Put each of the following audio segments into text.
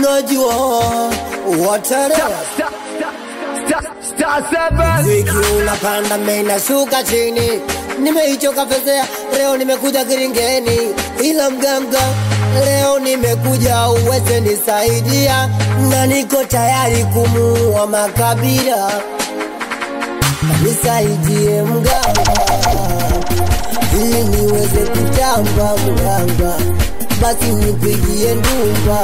unajua watara Wiki unapanda mena shuka chini. Nimeichoka fezea, leo nimekuja kiringeni. Ila mganga, leo nimekuja uweze nisaidia. Na niko tayari kumuua makabila. Nisaidie mganga, ili niweze kutamba mganga. Basi nipigie ndumba,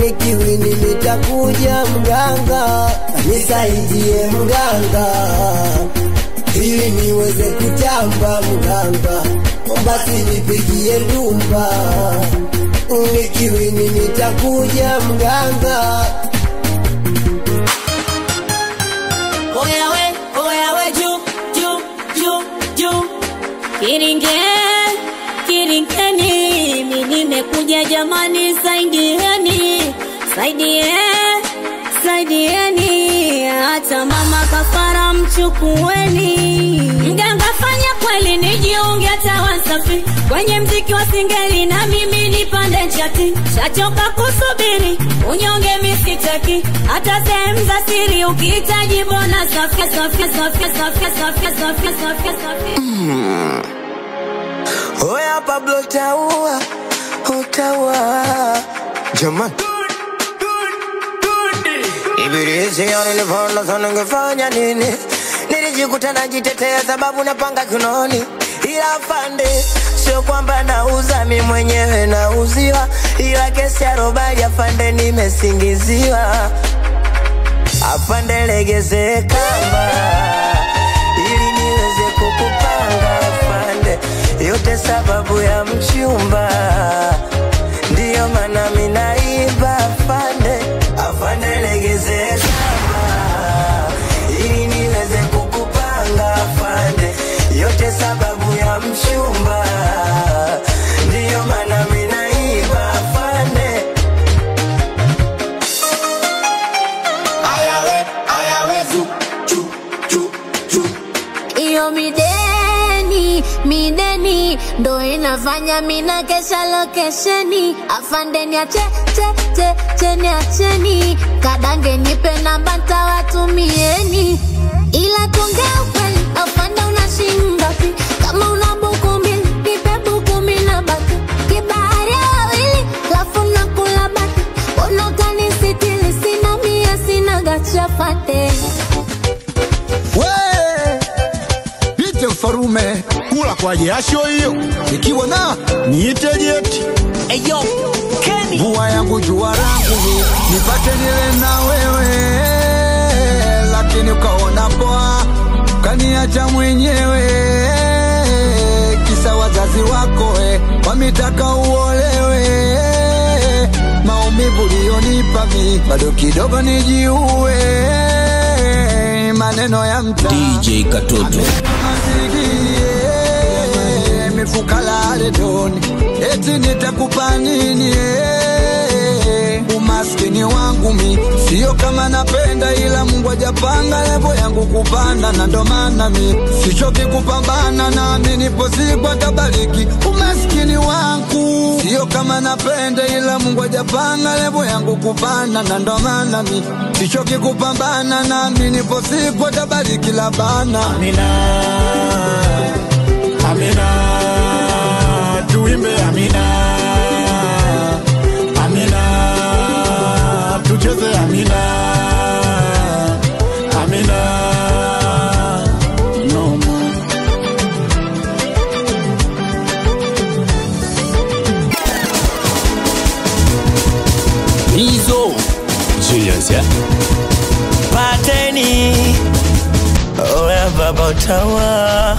nikiwini nitakuja mganga. Nisaidie mganga, ili niweze kutamba mganga. Basi nipigie ndumba, nikiwini nitakuja mganga. Oyawe juu Kiringeni, mimi nimekuja jamani, saidieni, hata mama kafara mchukueni. Mganga fanya kweli nijiunge hata Wasafi, kwenye mziki wa singeli na mimi nipande chati. Shachoka kusubiri, unyonge misitaki, hata sehemu za siri ukihitaji bona safi. Oya Pablo utaua Jaman Ibilisi nilifanya sana ngefanya nini. Nilijikuta najitetea sababu napanga kinoni. Ila afande, sio kwamba nauza mimi mwenyewe nauziwa. Ila kesi ya robali afande nimesingiziwa. Afande legeze kamba, ili niweze kukupanga afande. Yote sababu ya mchumba, ndiyo maana mimi naiba afande. Afande legeze kamba, ili niweze kukupanga afande. Yote sababu ya mchumba, ndiyo maana mimi naiba afande. Ayawe zu Iyo mideni ndo inafanya mina kesha lokesheni. Afande niacheni, kadange nipe namba ntawatumieni. Ila tuongea ukweli, afande unashinda pi. Kama una buku mbili, nipe buku mbili na baki. Kibahari ya wawili, lafu nakula baki. Bona utanisitili, sina mia, sina gacha fate. Farume kula kwa jasho hiyo, ikiwa na niite jeti. Eyo Kenny, vua yangu jua rangu nipate nile na wewe, lakini ukaona poa kaniacha mwenyewe. Kisa wazazi wako wamitaka uolewe. Maumivu ulionipa mi bado kidogo nijiue. Maneno ya mta DJ Katoto mifuka la redoni, eti nitakupa nini? Umaskini wangu mi sio kama napenda, ila Mungu hajapanga levo yangu kupanda. Na ndo maana mi sichoki kupambana, na mimi nipo siku atabariki. Umaskini wangu sio kama napenda, ila Mungu hajapanga levo yangu kupanda. Na ndo maana mi sichoki kupambana, na mimi nipo siku atabariki labana. Amina, tuimbe Amina, tucheze Amina, no more. Izo Julius Pateni, oya baba utawa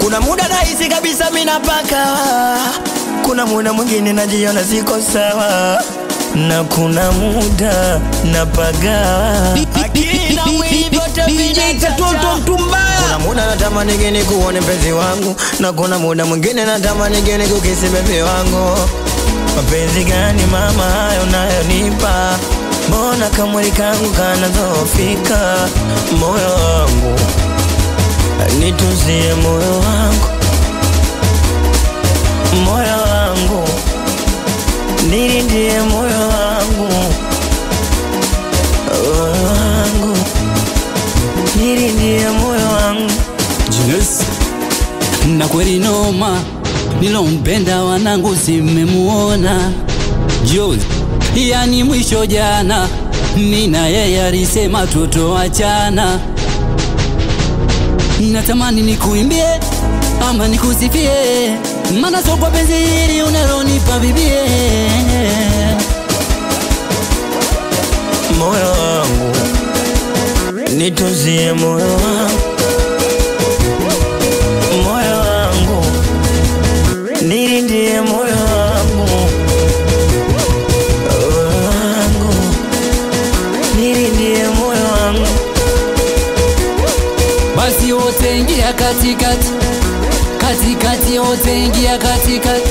Kuna muda nahisi kabisa mimi napaka, kuna muda mwingine najiona siko sawa, na kuna muda napaga. DJ Katoto mtumbaya. Kuna muda natamani geni kuone mpenzi wangu, na kuna muda mwingine natamani geni kukisi bebe wangu. Mapenzi gani mama hayo unayonipa? Mbona kamwili kangu kanadhoofika? Moyo wangu nitunzie moyo wangu, moyo wangu, nilindie moyo wangu, moyo wangu, nilindie moyo wangu. Julius, na kweli noma, nilompenda wanangu simemuona. Jules, yani mwisho jana, nina yeye alisema tutoachana. Natamani nikuimbie ama nikusifie, maana sio kwa penzi hili unalonipa bibie. Moyo wangu, nitunzie moyo wangu, moyo wangu, nilindie moyo wangu, moyo wangu, nilindie moyo wangu. Basi wote ingia katikati, katikati wote ingia katikati,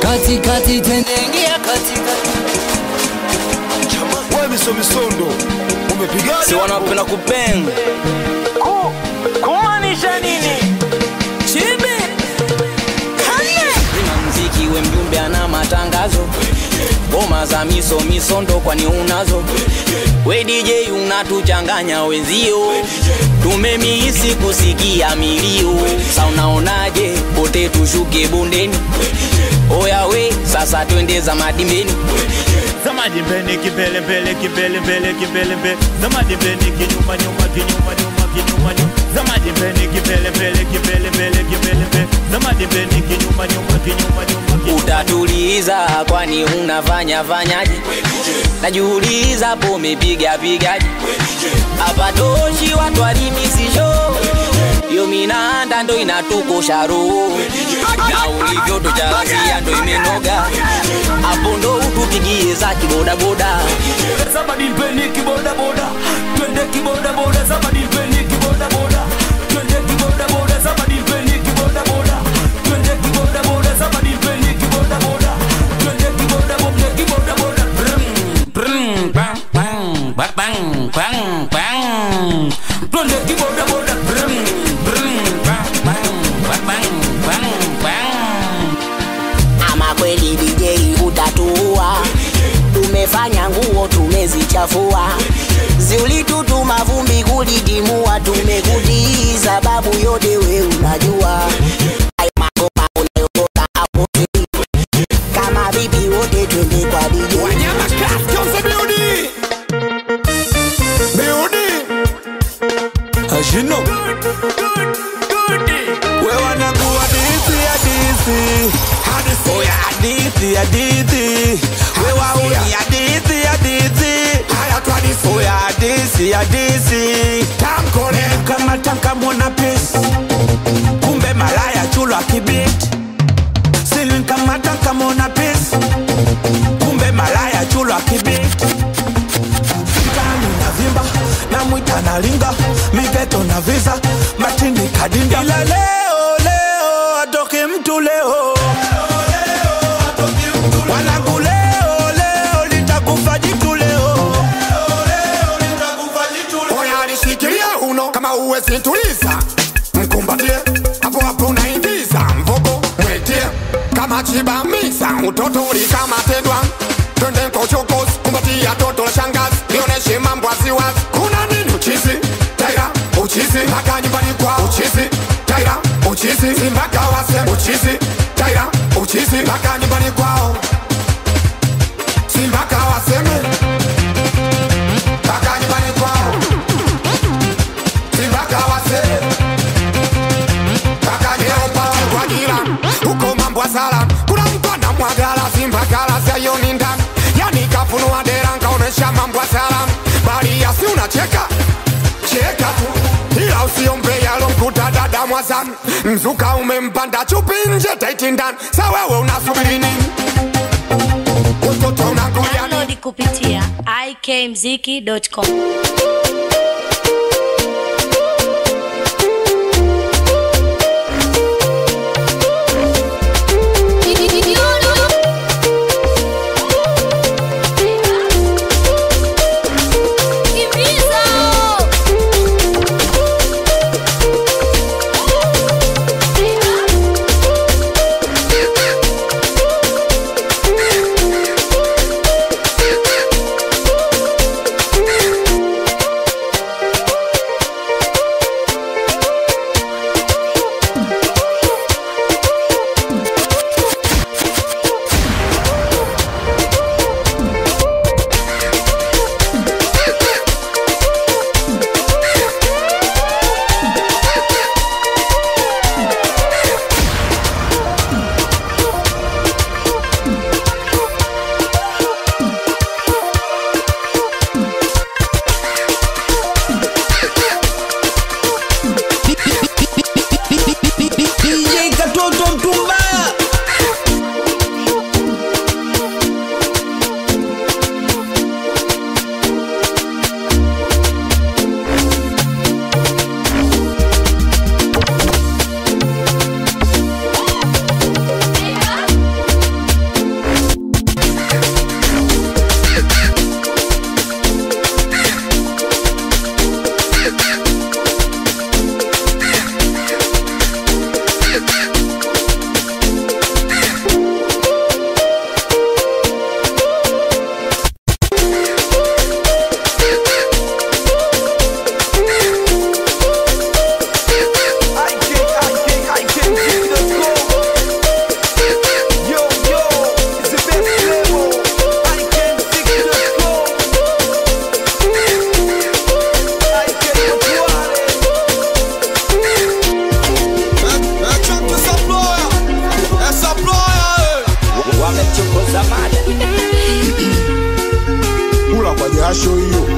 katikati twende ingia katikati. Wewe misondo umepigana, Si wanapenda kupenda Kumaanisha nini? Chibi Ina mziki we mjumbe ana matangazo, Goma za misondo kwani unazo. We DJ unatuchanganya wenzio, tumemihisi kusikia milio. Sa unaonaje pote tushuke bondeni? Oya we sasa twende za madimbeni. Zamadi mbele kibele mbele kibele mbele kibele mbele, zamadi mbele kinyuma nyuma kinyuma nyuma kinyuma nyuma, zamadi mbele kibele mbele kibele mbele kibele mbele, zamadi mbele kinyuma nyuma kinyuma nyuma. Utatuliza kwani unafanya fanyaje? Najiuliza po umepiga pigaje? Hapa toshi watu walimisisho, yo minanda ndo inatukosha roho, na ulivyo tujarazia ndo imenoga. Hapo ndo utupigie za kiboda boda. Zamadi mbele kiboda boda, twende kiboda boda, zamadi mbele kiboda boda, twende kiboda boda, zamadi mbele kiboda boda, twende kiboda boda, zamadi mbele kiboda boda, twende kiboda boda, kiboda boda. Brum bang bang bang bang bang, Twende kiboda boda. brum bang bang bang bang. Ama kweli DJ utatua, tumefanya nguo tumezichafua, ziulitutuma vumbi kulidimua, tumekudi sababu yote we unajua. Ay magoma unayotoka hapo kama bibi wote twende kwa DJ. Wanyama cast on the beauty. Beauty. Ashino. We wanakuwa hadithi hadithi. Oya hadithi hadithi. We wauni hadithi hadithi. Oya hadithi hadithi. Tamkole kama tankamona pesi, kumbe malaya chulo akibiti. Silin kama tankamona pesi, kumbe malaya chulo akibiti. Mtani na vimba, na mwita na linga, migeto na visa, matini kadinda. Ila leo, atoke mtu leo. Wanangu leo, litakufa jitu leo. Oya nishikilia uno, kama uwezi tuliza, mkumbatie, hapo hapo unaingiza mvogo, mwetie, kama chiba misa, utoto ulikama tedwa. Twende kochokos, kumbatia toto la shangazi, nioneshe mambo waziwazi. Kuna nini uchizi, taira, uchizi, mpaka nyumbani kwa uchizi, taira, uchizi, mpaka wase, uchizi, taira, uchizi, mpaka nyumbani kwao, mpaka waseme, mpaka nyumbani kwao, mpaka waseme, mpaka nyumbani kwa kila, huko mambo wa sala, kuna mtu anamwagala, mpaka sayoni ndani. Yani kafunua dera nkaonesha mambo ya salamu, bali yasi unacheka cheka tu, ila usiombe yalomkuta dada mwazani. Mzuka umempanda chupi nje taiti ndani, sa wewe unasubiri nini? Utoto unagoya nini? Download kupitia ikmziki.com. mada. Kula kwa jasho hiyo.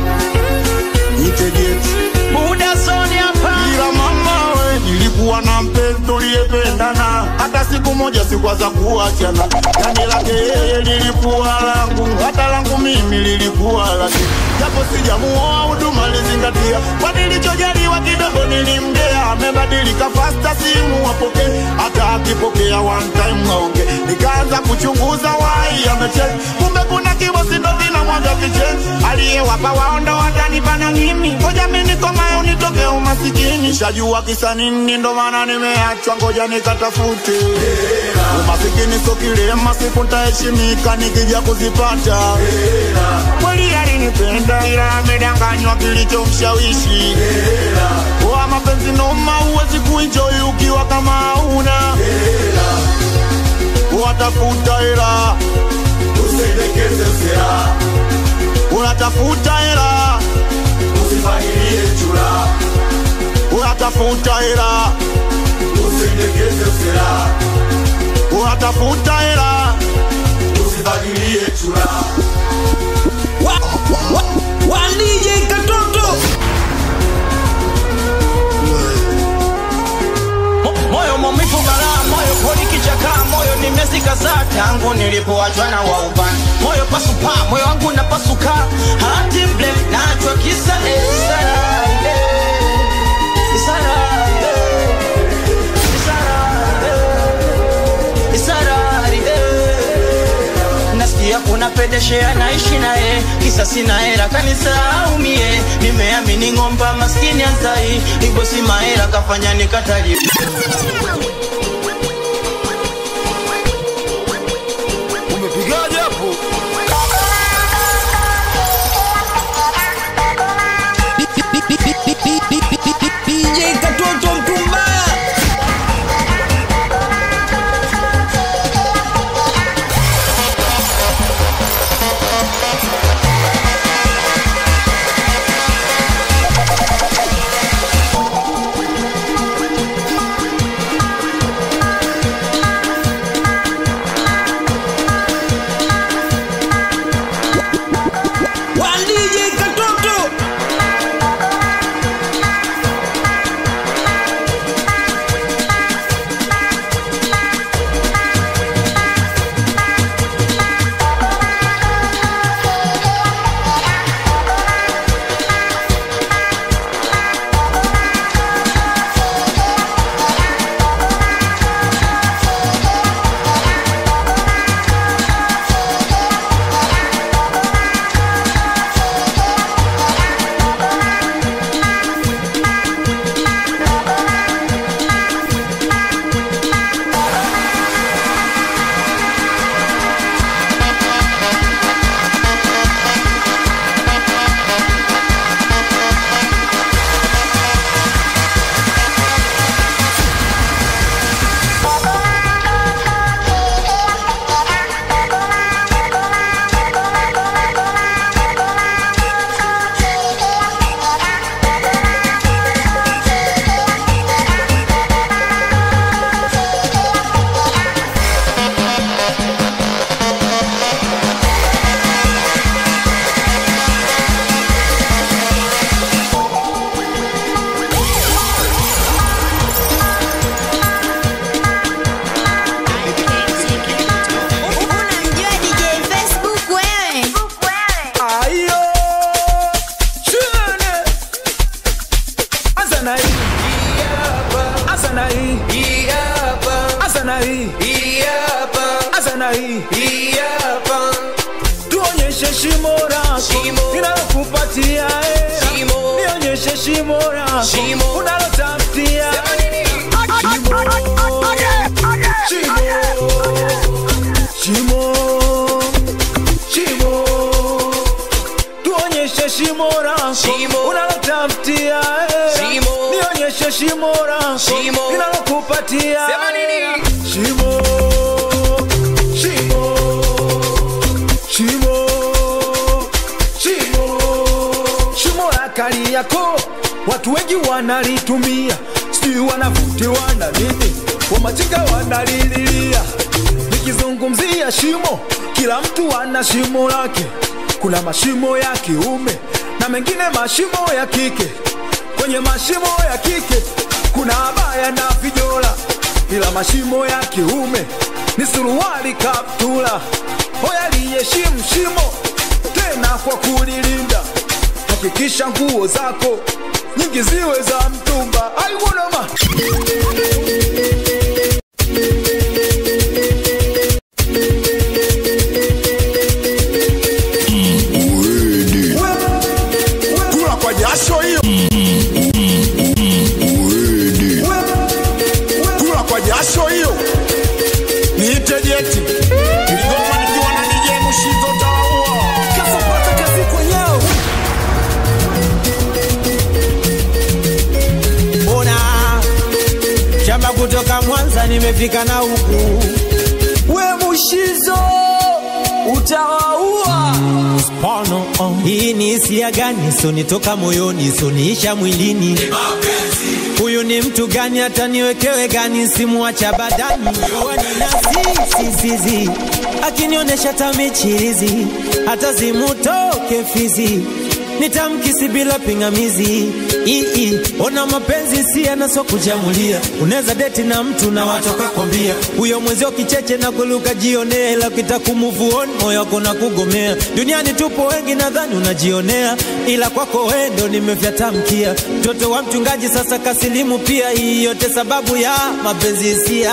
Nitegeti. Muda zoni hapa. Ila mama we, nilikuwa na mpenzi tuliyependana. Hata siku moja sikwaza kuachana. Yani lake yeye lilikuwa langu, hata langu mimi lilikuwa lake. Japo sijamuoa huduma lizingatia, kwa nilichojaliwa kidogo nilimgea. Amebadilika fasta simu wapoke, hata akipokea one time waonge. Nikaanza kuchunguza wai amechange, kumbe kuna kibosi ndo kinamwaga vichenzi. Aliyewapa waonda watanipana mimi, ngoja mimi niko mayo nitoke umasikini. Shajua kisa nini ndo maana nimeachwa, ngoja nikatafute. Umasikini so kilema, siku nitaheshimika nikija kuzipata. Kweli alinipenda ila amedanganywa kilichomshawishi. Kwa mapenzi noma huwezi kuenjoy ukiwa kama hauna. Watafuta hela, usendekeze usera. Unatafuta hela, usifahirie chura. Unatafuta hela, usendekeze usera. Unatafuta hela, usifahirie chura. DJ Katoto. Moyo maumivu balaa, moyo poli kichaka, moyo nimezika saa tangu nilipoachwa na waubani. Moyo pasupa, moyo wangu napasuka, hati mble nachwa kisa Israeli. Nasikia kuna pedeshe anaishi nae, kisa sina hela kanisahau mie. Nimeamini ngomba maskini azai, hivyo si mahela kafanya nikatali. Umepigaje hapo? DJ Katoto mtumba. Tuonyeshe shimo lako ninalokupatia, nionyeshe shimo lako unalotafutia. Shimo, tuonyeshe shimo lako unalotafutia, nionyeshe shimo lako ninalokupatia. Shimo, shimo la Kariakoo watu wengi wanalitumia, sijui wanavutiwa na nini, wamachinga wanalililia. nikizungumzia shimo, kila mtu ana shimo lake. Kuna mashimo ya kiume na mengine mashimo ya kike. Kwenye mashimo ya kike kuna abaya na vijola, ila mashimo ya kiume ni suruali kaptula. Hoya liheshimu shimo tena kwa kulilinda. Hakikisha nguo zako nyingi ziwe za mtumba. I wanna ma kula kwa jasho hiyo, kula kwa jasho hiyo. Niite jeti Ligoma nikiwa na DJ Mushizo taua kasopata kazi kwenyewe. Bona shamba kutoka Mwanza nimefika na huku. We Mushizo utawaua. Spano hii ni hisia gani? So nitoka moyoni, so niisha mwilini. Huyu ni mtu gani? Hata niwekewe gani? Simuacha badani. Sisi akinionesha tamichirizi, hata zimutoke fizi, nitamkisi bila pingamizi. Ona mapenzi si yanaso kujamulia. Unaweza date na mtu na watoka kwambia huyo mwenzio kicheche na kuluka jionea, ila ukitakumove on moyo wako na kugomea. Duniani tupo wengi nadhani unajionea, ila kwako wewe ndo nimefyatamkia. Mtoto wa mchungaji sasa kasilimu pia, hii yote sababu ya mapenzi sia.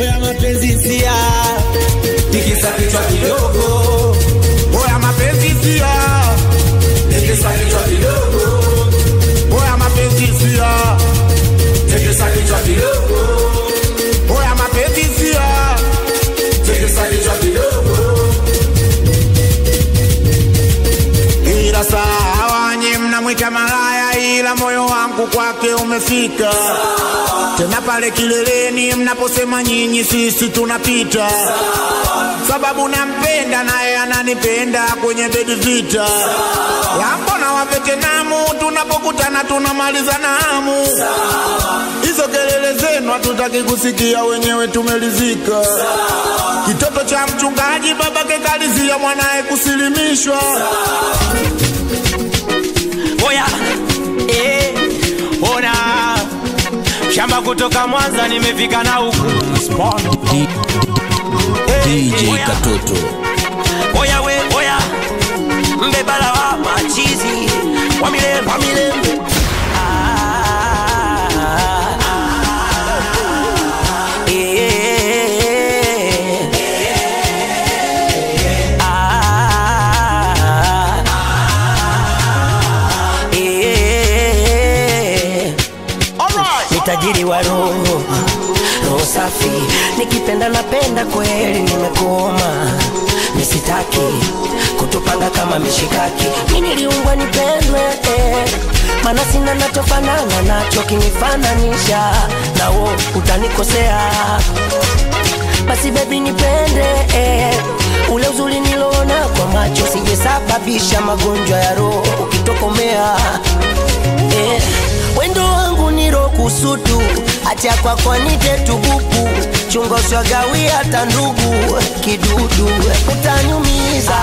Oya mapenzi sia, tikisa kichwa kidogo. Oya mapenzi sia, tikisa kichwa kidogo. Oya mapenzi sia, tikisa kichwa kidogo. Oya mapenzi sia, tikisa kichwa kidogo. Ila sawa nye mnamwita malaya, ila moyo wangu kwake umefika. Tena pale kileleni mnaposema nyinyi sisi tunapita. Sababu nampenda naye ananipenda, kwenye bedi vita. Lambo na wavetenamu tunapokutana tunamaliza namu. Hizo kelele zenu hatutaki kusikia, wenyewe tumelizika. Kitoto cha mchungaji babake kalizia mwanae kusilimishwa. Oya ona shamba kutoka Mwanza nimefika na huku. Spano DJ Katoto. Oya we oya mbebala wa machizi wa milembe tajiri wa roho safi, nikipenda napenda kweli, nimekoma nisitaki kutupanga kama mishikaki. Mimi niliumbwa nipendwe maana sina nachofanana nacho, kinifananisha na wewe utanikosea. Basi baby nipende ule uzuri nilona kwa macho, sijesababisha magonjwa ya roho ukitokomea. Wendo wangu niro kusudu, acha kwa nite tubuku. Chungo swagawi hata ndugu, kidudu utanyumiza.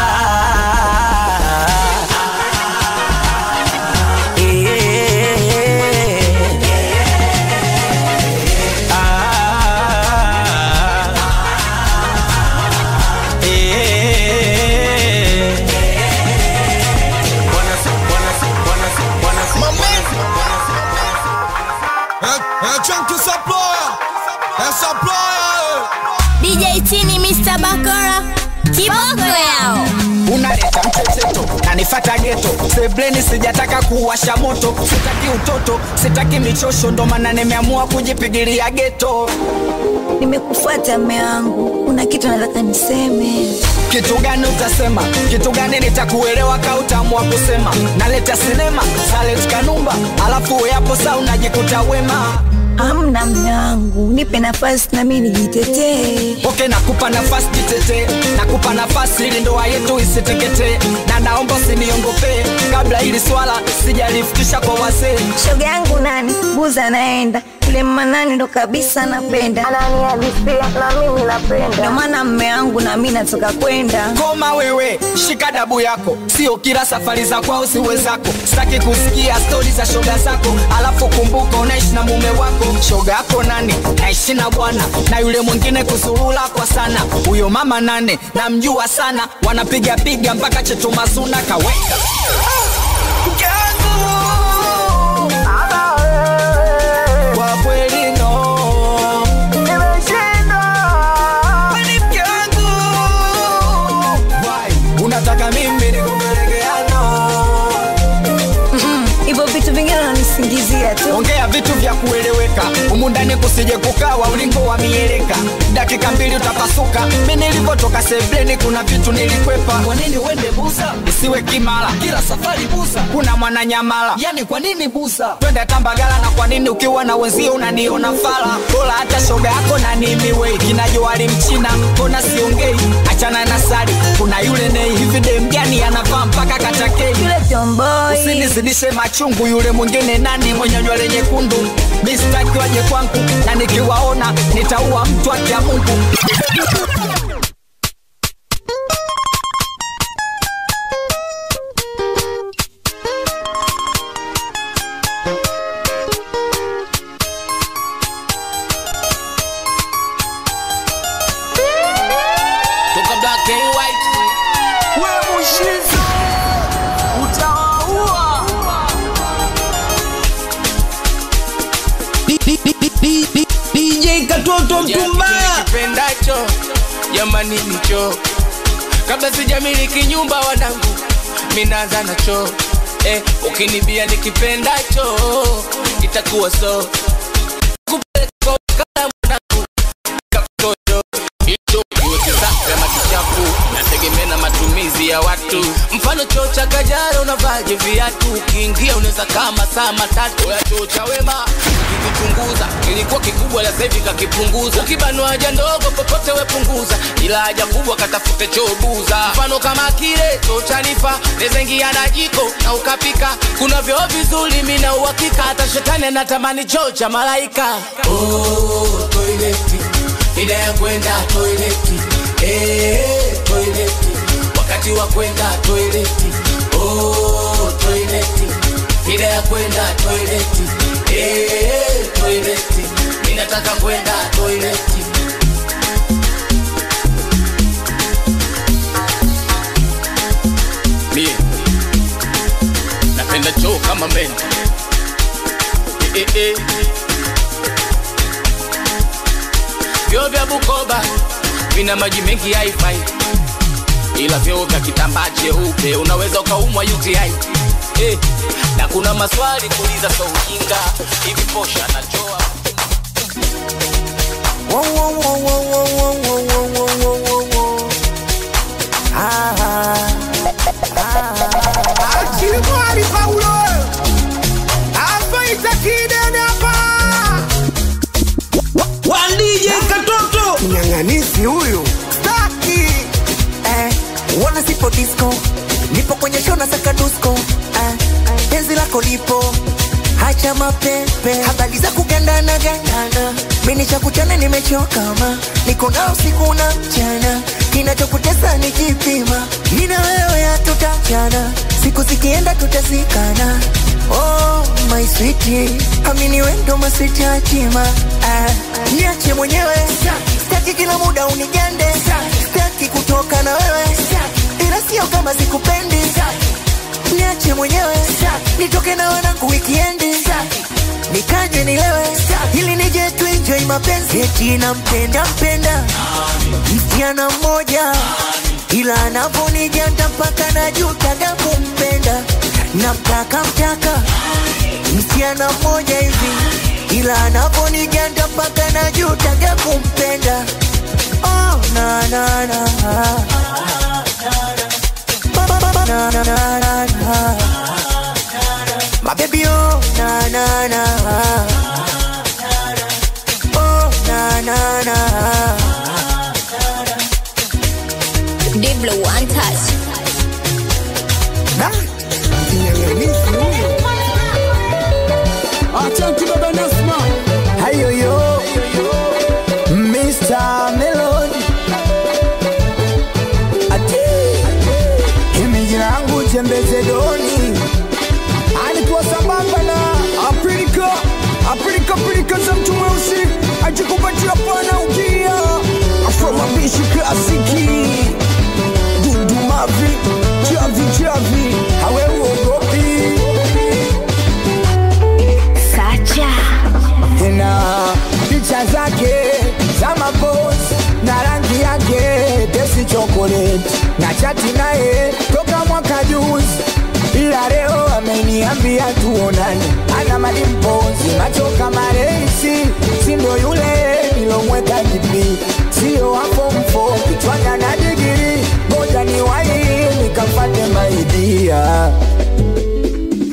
DJ Tini Mr. Bakora kiboko yao. Unaleta mchecheto, kanifata geto. Sebleni sijataka kuwasha moto. Sitaki utoto, sitaki michosho, ndo maana nimeamua kujipigilia geto. Nimekufuata mume wangu, una kitu nataka niseme. Kitu gani utasema? Kitu gani nitakuelewa ka utaamua kusema? Naleta sinema, Salet Kanumba, alafu yapo saa unajikuta wema. Amna mume wangu, nipe nafasi na mimi nijitetee. Okay, nakupa nafasi jitetee. Nakupa nafasi ili ndoa yetu isiteketee. Na naomba usiniongopee, kabla hili swala sijalifikisha kwa wazee. Shoga yangu nani? Buza naenda. Yule manani ndo kabisa napenda. Ananihadithia na mimi napenda. Ndio maana mume wangu na mimi nataka kwenda. Koma wewe, shika dabu yako. Sio kila safari za kwao siwe zako. Sitaki kusikia stories za shoga zako. Alafu kumbuka unaishi na mume wako. Shoga yako nani? Naishi na bwana. Na yule mwingine kusurula kwa sana. Huyo mama nane, namjua sana. Wanapiga piga mpaka chetu masuna kaweka. Kwa kweli no. Nimeshinda. Wewe mke wangu. Why? Unataka mimi nikupelekeano? Hivyo vitu vingine unanisingizia tu. Ongea vitu vya kueleweka. Humu ndani kusije kukawa ulingo wa mieleka. Dakika 2 utapasuka. Mimi nilipotoka sebleni kuna vitu nilikwepa. Kwa nini uende Buza? Isiwe Kimara. Kila safari Buza. Kuna Mwananyamala. Yani kwa nini Buza? Twende Tambagala na kwa nini ukiwa na wenzio unaniona fala? Bora hata shoga yako na nimi wewe. Kinajua alimchina. Kona siongei. Achana na sari. Kuna yule nei hivi dem gani anavaa mpaka katakei. Yule tomboy. Usinizidishe machungu yule mwingine nani mwenye nywele nyekundu. Mimi sitaki waje kwangu na nikiwaona nitaua mtu wa Mungu. Toka black and white. Wewe mushizo utaua. DJ Katoto Mtumba. Kipendacho jamani nicho. Kabla sijamiliki nyumba wanangu minaanza nacho. Ukinibia nikipendacho itakuwa so. Kupeleka kama mwanangu katoto. Hicho yote safi ama kichafu nategemea na matumizi ya watu. Mfano choo cha Kajara unavaje viatu, ukiingia unaweza kama saa matatu. Ya choo cha Wema ukichunguza ilikuwa kikubwa la sasa hivi kakipunguza. Ukibanwa haja ndogo popote we punguza, ila haja kubwa katafute choo Buza. Mfano kama kile choo cha Nifa neza ingia na jiko na ukapika. Kuna vyoo vizuri mimi na uhakika, hata shetani anatamani choo cha malaika. Oh toileti ida ya kwenda toileti, toileti wakati wa kwenda toileti. Oh toileti ida ya kwenda toileti, toileti ninataka kwenda toileti. Mie napenda choo kama meni. Vyoo vya Bukoba vina maji mengi haifai, ila vyoo vya kitambaa cheupe unaweza ukaumwa UTI. Na kuna maswali kuuliza so ujinga, hivi posha na choa. Achili mwari Paulo Afaita kidene hapa One DJ Katoto Mnyang'anisi huyu Staki Wana sipo disco Nipo kwenye show na saka dusko Penzi lako lipo Hacha mapepe Habari za kugandana gandana Mimi chakutana nimechoka ma Niko na usiku na mchana Kinachokutesa ni kipima Nina wewe hatutachana Siku zikienda tutasikana Oh my sweetie Amini wendo maswiti achima Niache mwenyewe Sitaki kila muda unigande Sitaki kutoka na wewe Ila sio kama sikupendi Niache mwenyewe Nitoke na wanangu wikiendi Nikaje nilewe Ili nije tu enjoy mapenzi Eti nampenda msichana mmoja Ila anaponijanda mpaka najutaga kumpenda Namtaka msichana mmoja hivi Ila anaponijanda mpaka najutaga kumpenda Oh na na na My baby, oh, na na na. Oh, na na na. Diblo one touch. Asante baba Nasma. nitembeze doni. Alikuwa sambamba na Afrika za mtu mweusi. Ajikupatia pana ukia Afro mabishi klasiki. Dudu mavi, chavi hawe uogopi. Sacha na picha zake za mapozi na rangi yake tesi chocolate na chati naye toka mwaka juzi, ila leo ameniambia tuonane. Ana malimpozi macho kama reisi, sindo yule nilomweka jipi, sio hapo mfo kichwanya na digiri. Ngoja ni wai nikafate maidia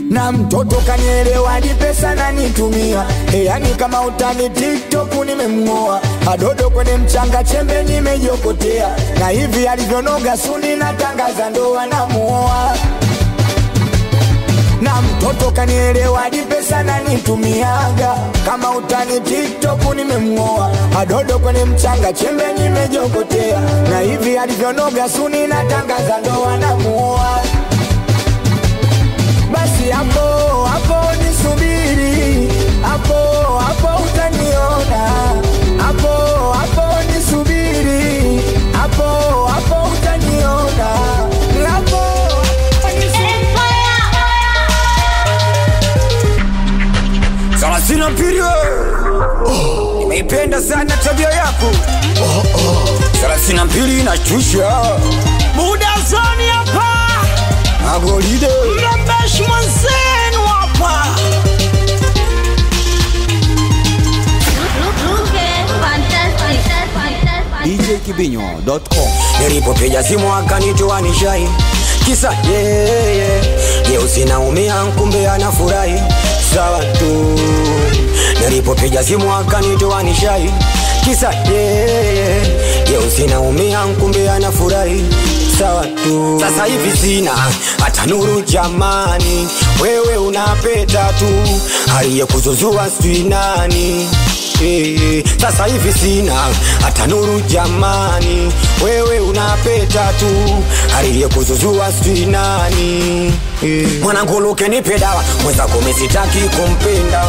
na mtoto kanielewa ni pesa na nitumia. Yani kama utani TikTok nimemngoa, adodo kwenye mchanga chembe nimejokotea, na hivi alivyonoga suni na tangaza ndoa na muoa. Na mtoto kanielewa ni pesa na nitumiaga, kama utani TikTok nimemngoa, adodo kwenye mchanga chembe nimejokotea, na hivi alivyonoga suni na tangaza ndoa na muoa. Basi hapo nisubiri, hapo utaniona, hapo nisubiri, hapo utaniona, Salasina Mpirio. Nimeipenda sana tabia yako. Salasina Mpiri na chusha Muda zoni hapa Agolide Mrebesh Mwansenu hapa DJKibinyo.com. Nilipopiga simu akanitoa nishai, kisa usinaumia kumbe anafurahi sawa tu. Nilipopiga simu akanitoa nishai, kisa usinaumia kumbe anafurahi sawa tu. Sasa hivi sina hata nuru jamani, wewe unapeta tu, aliyekuzuzua sijui nani. Sasa hivi sina hata nuru jamani, wewe unapeta tu, aliyekuzuzua sijui nani. Mwanangu luke nipe dawa, mwenzako mesitaki kumpenda.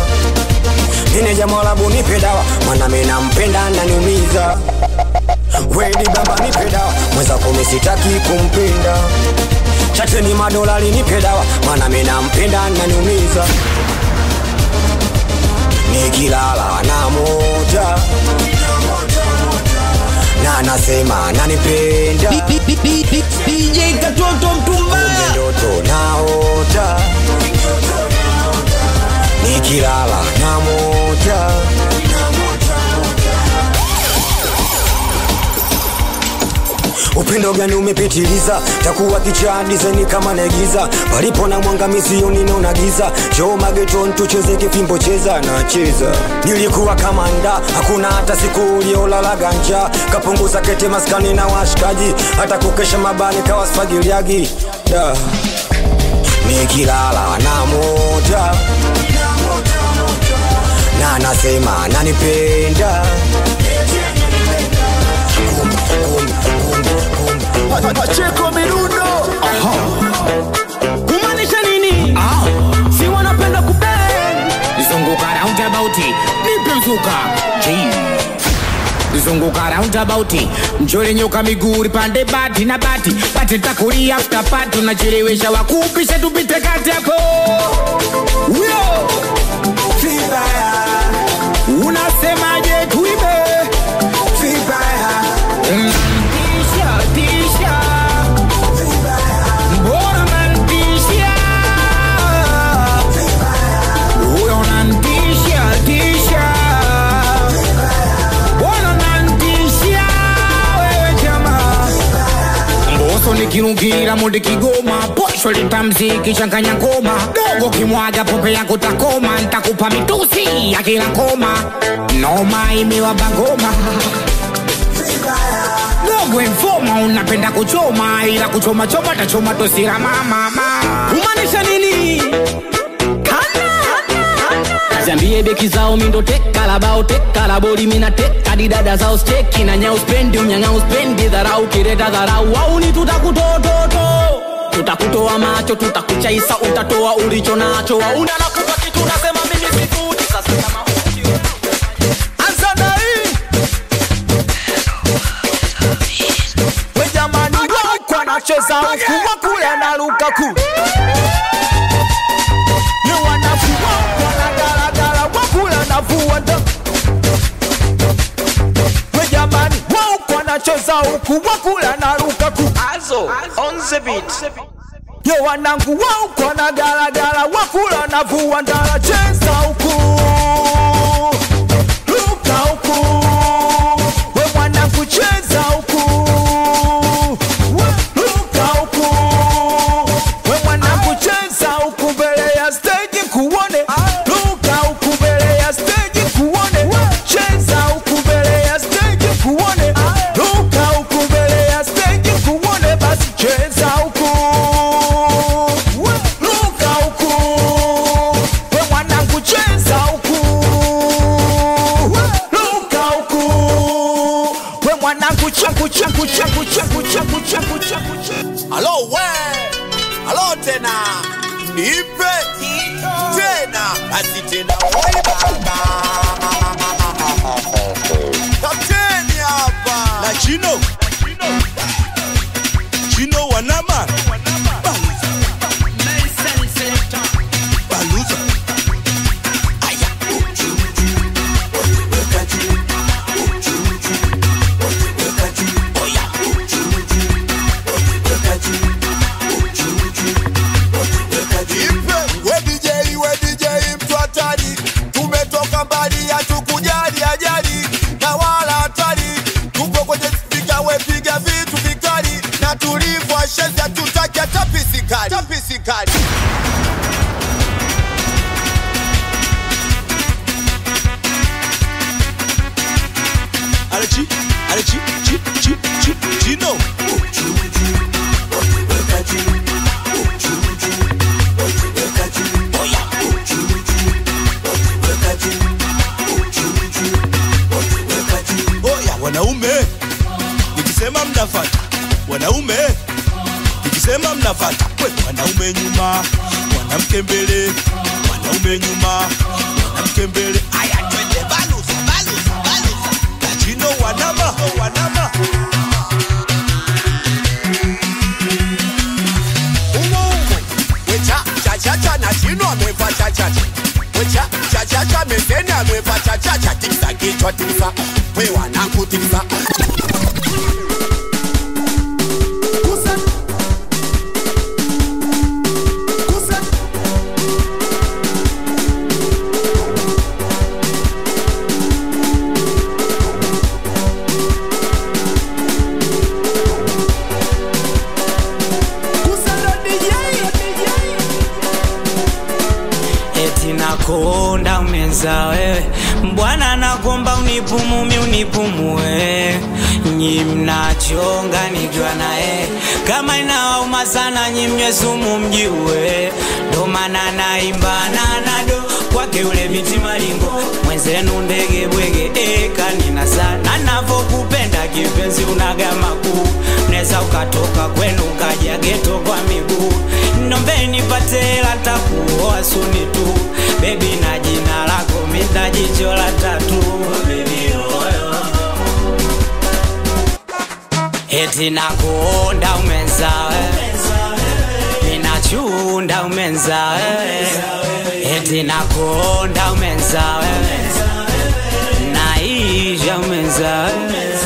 Nineja mwalabu nipe dawa, mwana mena mpenda na niumiza. Wedi baba nipe dawa, mwenzako mesitaki kumpenda. Chateni madolari nipe dawa, mwana mena mpenda na niumiza. Nikilala na moja na nasema nanipenda, DJ Katoto Mtumba ndoto naota. Nikilala na moja upendo gani umepitiliza, takuwa kichadizeni kama naigiza, palipo na mwanga misioni naona giza. Joe Mageton tucheze kifimbo cheza na cheza. Nilikuwa kama nda, hakuna hata siku uliolala ganja, kapunguza kete maskani na washikaji, hata kukesha mabani kawa spagiliagi da. Nikilala na moja na nasema nanipenda. Pacheko Mirundo. Kumaanisha nini? Si wanapenda kupenda. Zunguka roundabout, nipe mzuka. Zunguka roundabout, mchore nyoka miguu pande bati na bati. Bati takuri after party, tunachelewesha wakupisha tupite kati yako. Uyo Fibaya, unasemaje tuibe? Fibaya Tisha Mbona mantisha Uyo nantisha Mbona nantisha wewe jamaa. Mboso nikirungira mundi Kigoma, posho litamziki changanya ngoma. Dogo kimwaga pombe yako takoma, nitakupa mitusi ya kila koma. Noma imewa bangoma. Dogo informa unapenda kuchoma, ila kuchoma choma tachoma tosira mama. Kumaanisha nini? Zambie beki zao mindo teka labao teka labori mina teka didada zao steki na nyao spendi unyanga uspendi dharau kireta dharau au ni tutakutototo tutakutoa macho, tutakuchaisa, utatoa ulicho nacho. Una nakupa kitu nasema mimi sifuti. Sasa kama Azana hii we jamani kwa nacheza huku wakula na Lukaku. Ye wanafua wana galagala wakula na Vuanda. We jamani kwa nacheza huku wakula na Lukaku. Azo on the beat. Ye wanangu kwa na galagala wakula na Vuanda. Cheza huku Luka huku we mwanangu cheza huku Luka huku we mwanangu cheza huku mbele ya stage kuone. Luka huku mbele ya stage kuone. Cheza huku mbele ya stage kuone. Luka huku mbele ya stage kuone. Basi cheza huku Luka huku we mwanangu cheza huku Luka huku we mwanangu changu changu changu changu changu changu changu. Halo we, halo tena, nipe tena, basi tena oi baba. Kapteni hapa na Chino, Chino wanama Baluza, Baluza. Aya, we DJ mtu hatari, tumetoka mbali hatukujali ajali na wala hatari, tuko kwenye speaker we piga vitu vikali na tulivu ashezi hatutaki hata pisikali, hata pisikali. Alechi, Alechi, Chino. Wanaume nikisema mnafata, wanaume nikisema mnafata. Wanaume nyuma, mwanamke mbele, wanaume nyuma, mwanamke mbele. Aya twende Baluza, Baluza, Baluza. Kachino wanama, wanama. Wecha, cha na Chino ameva cha. Wecha, cha meseni ameva cha. Tikisa kichwa tikisa, we wanangu tikisa. Nakonda umenza wewe Mbwana nakomba unipumumi unipumue. Nyi mnachonga nikiwa nae kama inauma sana nyi mnywe sumu mjiue. Ndo maana naimba nanado kwake ule miti maringo. Mwenzenu ndege bwege kanina sana navokupenda kipenzi unagama kuu. Neza ukatoka kwenu ukaja geto kwa miguu. Nombeni patela takuoa suni tu. Baby na jina lako mita jicho la tatu. Baby oyo eti nakuonda umenza wewe, ninachunda umenza wewe. Eti nakuonda umenza wewe, naija umenza wewe.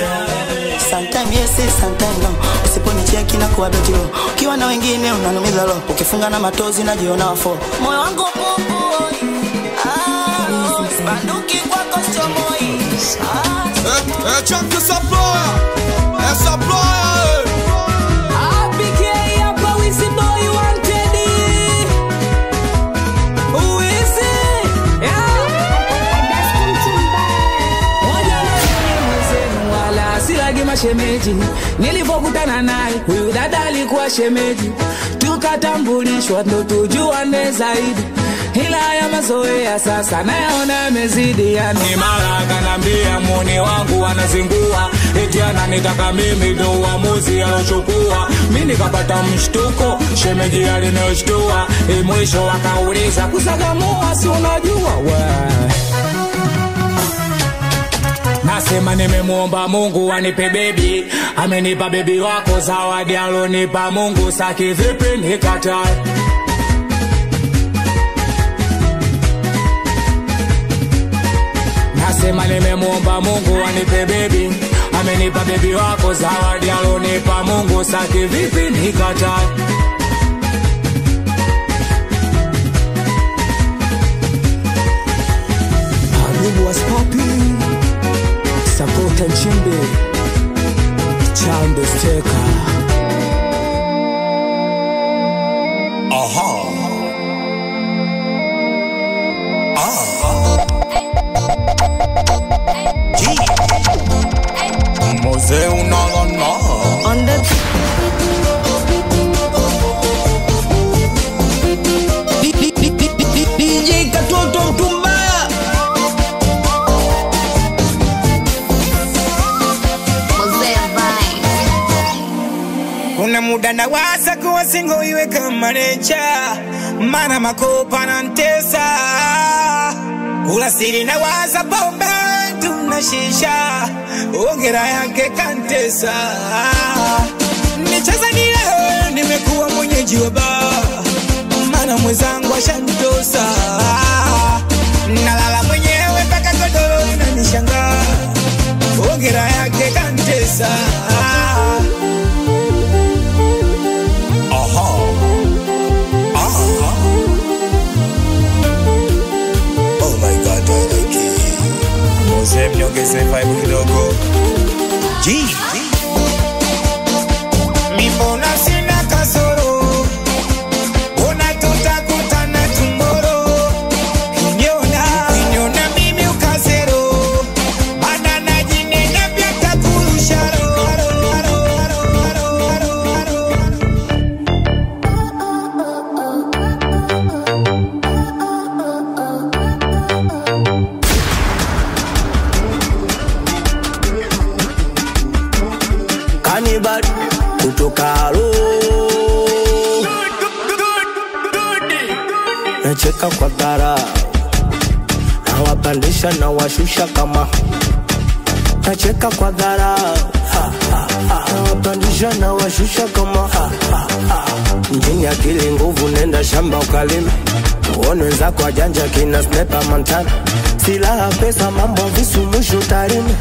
Sometime yes, sometime no. Usiponicheki na kuwa beti lo. Ukiwa na wengine unanumiza lo. Ukifunga na matozi najiona wafo. Moyo wangu popo. Banduki kwako sio moi. Chunky supplier. Supplier. APK hapa Wizzy Boy wanted. Wizzy. Wala silagi mashemeji. Nilipokutana naye huyu dada alikuwa shemeji. Tukatambulishwa ndo tujuane zaidi. ila ya mazoea sasa nayaona yamezidi yani. Mara kanambia muone wangu anazingua, eti ananitaka mimi ndo uamuzi alochukua. Mimi nikapata mshtuko, shemeji alinishtua, mwisho akauliza kusagamua si unajua we. Nasema nimemuomba Mungu anipe baby, amenipa baby wako zawadi alonipa Mungu, saki vipi nikatae. Nasema nimemuomba Mungu anipe baby, amenipa baby wako zawadi alonipa Mungu, saki vipi nikatae. Adubu was popping, support and chimbe, Chambe Steka. Aha. Mose unalana on the DJ Katoto Mtumbaya. Kuna muda na waza kuwa singo iwe kama necha, mana makopa na ntesa. Kula siri na waza bomba tunashisha, ongera yake kantesa. Nicheza ni leo nimekuwa mwenyeji wa bar, mana mwezangu ashanitosa. Nalala mwenyewe mpaka godoro inanishangaa, ongera yake kantesa. Oh my God, I like it. Mose mnyongeze vibe kidogo. G. Mbona sina kasoro, mbona tutakutana tomorrow. Kinyona mimi ukazero, bada najinena pia takurusharo. Kanibal kutoka ro, nacheka kwa dhara, nawapandisha na washusha kama. Nacheka kwa dhara, nawapandisha na washusha kama. Mjini akili nguvu nenda shamba ukalime, uone wenzako wajanja kina Sniper Montana. Silaha pesa mambo visu mwisho tarime,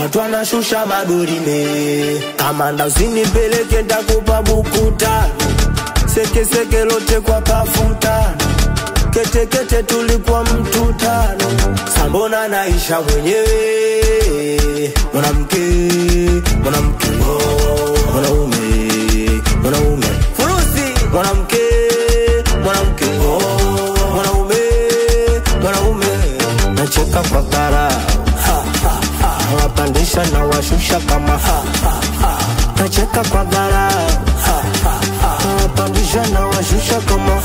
watu wanashusha madurime. Kamanda usinipeleke nitakupa bukuta, seke seke lote kwa kafuta. Kete kete tulikuwa mtu tano, sambona naisha mwenyewe. Mwanamke, mwanamke, mwanaume, mwanaume, furusi. Mwanamke, mwanamke, mwanaume, mwanaume. Nacheka kwa dhara, nawapandisha na washusha kama. Nacheka kwa dhara, nawapandisha na washusha kama.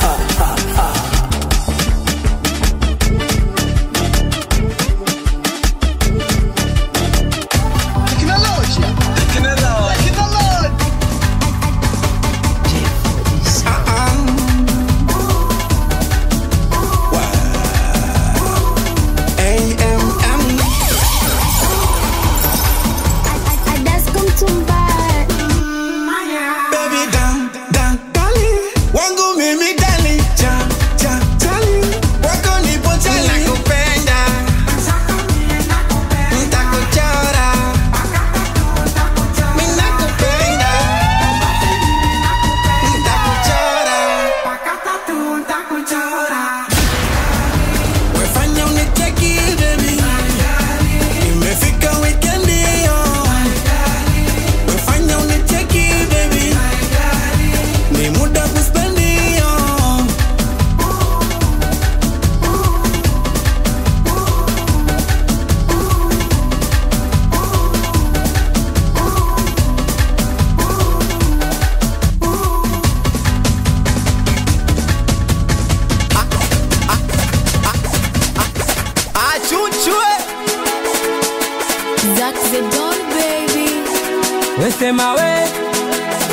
wanasema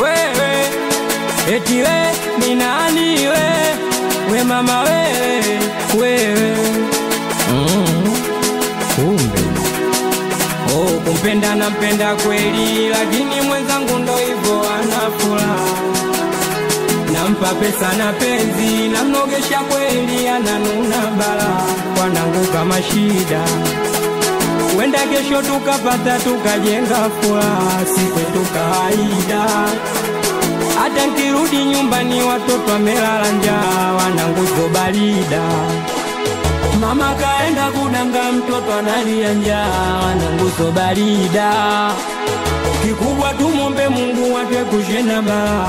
wewe eti ni nani we mama wewe kumbe kumpenda nampenda kweli, lakini mwenzangu ndo hivyo anafura. Nampa pesa na penzi, namnogesha kweli, ananuna bala. Wanangu kama shida, wenda kesho tukapata tukajenga furaha, si kwetu kawaida. Hata nkirudi nyumbani watoto wamelala njaa, wanangu zobalida. Mama kaenda kudanga mtoto analia njaa, wanangu zobalida. Kikubwa tumombe Mungu atuepushe na balaa.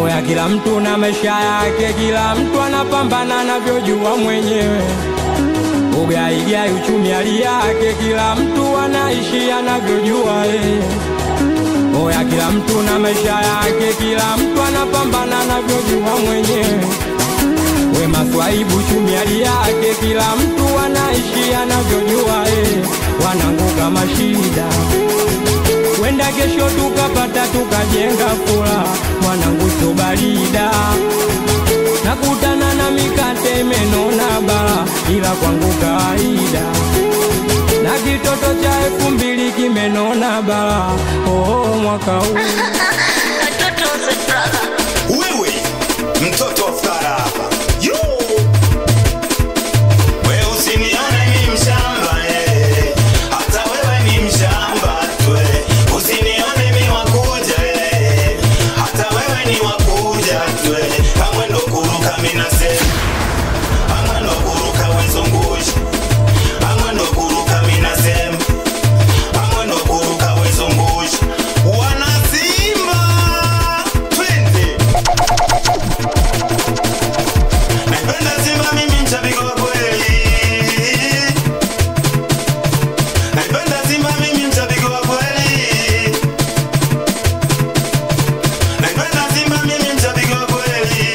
Oya, kila mtu na maisha yake, kila mtu anapambana anavyojua mwenyewe. Ugaigai uchumi hali yake, kila mtu anaishi anavyojua Oya, kila mtu na maisha yake, kila mtu anapambana anavyojua mwenyewe. We maswaibu uchumi hali yake, kila mtu anaishi anavyojua Wanangu kama shida, wenda kesho tukapata tukajenga furaha, wanangu sobalida. Nakutana na mikate imenona bala, ila kwangu kawaida. Na kitoto cha 2000 kimenona bala, mwaka huu. Wewe mtoto wa fara hapa, wewe usinione ni mshamba hata wewe ni mshamba tu. Usinione mimi wakuja hata wewe ni wakuja tu. Kama ndo kuruka mimi nasema, kama ndo kuruka wezungusha, kama ndo kuruka mimi nasema, kama ndo kuruka wezungusha. Wana Simba twende. Naipenda Simba mimi mshabiki wa kweli. Naipenda Simba mimi mshabiki wa kweli. Naipenda Simba mimi mshabiki wa kweli.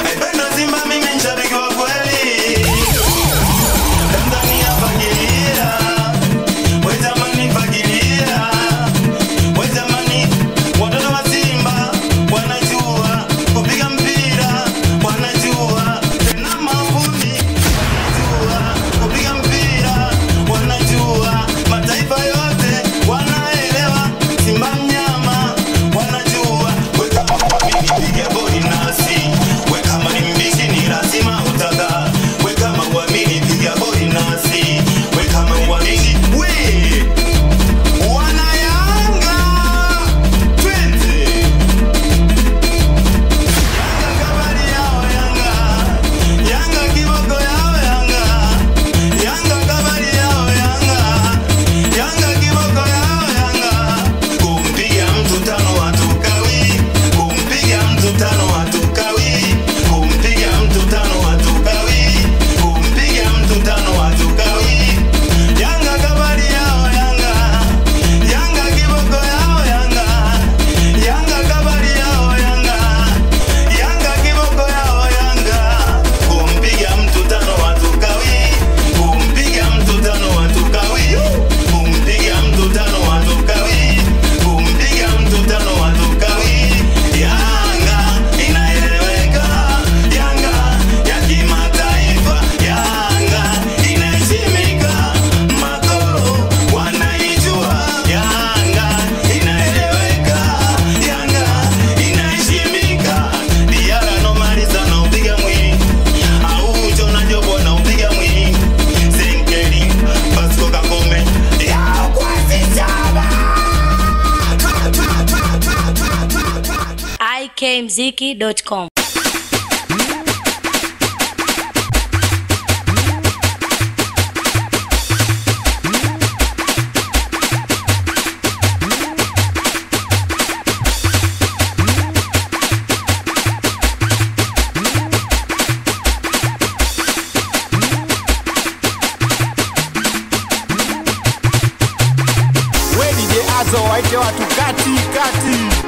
Naipenda Simba mimi mshabiki wa kweli. Tanzania fagilia, we jamani fagilia, we jamani. Watoto wa Simba wanajua kupiga mpira, wanajua tena mafundi, wanajua kupiga mpira, wanajua mataifa yote wanaelewa Simba mnyama, wanajua. We kama uamini piga boli nasi, we kama ni mbishi ni lazima utaka. We kama uamini piga boli nasi, we kama uamini wana Yanga twende. Yanga kabali yao Yanga, Yanga kiboko yao Yanga, Yanga kabali yao Yanga, Yanga kiboko yao Yanga. Kumpiga mtu tano hatukawi, kumpiga mtu tano hatukawi, kumpiga mtu tano hatukawi, kumpiga mtu tano hatukawi. Yanga kabali yao Yanga, Yanga kiboko yao Yanga, Yanga kabali yao Yanga, Yanga kiboko yao Yanga. Kumpiga mtu tano hatukawi, kumpiga mtu tano hatukawi, kumpiga mtu tano hatukawi, kumpiga mtu tano hatukawi. Yanga inaeleweka, Yanga ya kimataifa, Yanga inaheshimika, makoro wanaijua. Yanga inaeleweka, Yanga inaheshimika. Diara nomaliza na upiga mwingi, Aucho na Jobo na upiga mwingi, Senkeli Pasco Kakome ya kwasi chaba. ikmziki.com. We DJ Azo waite watu kati kati.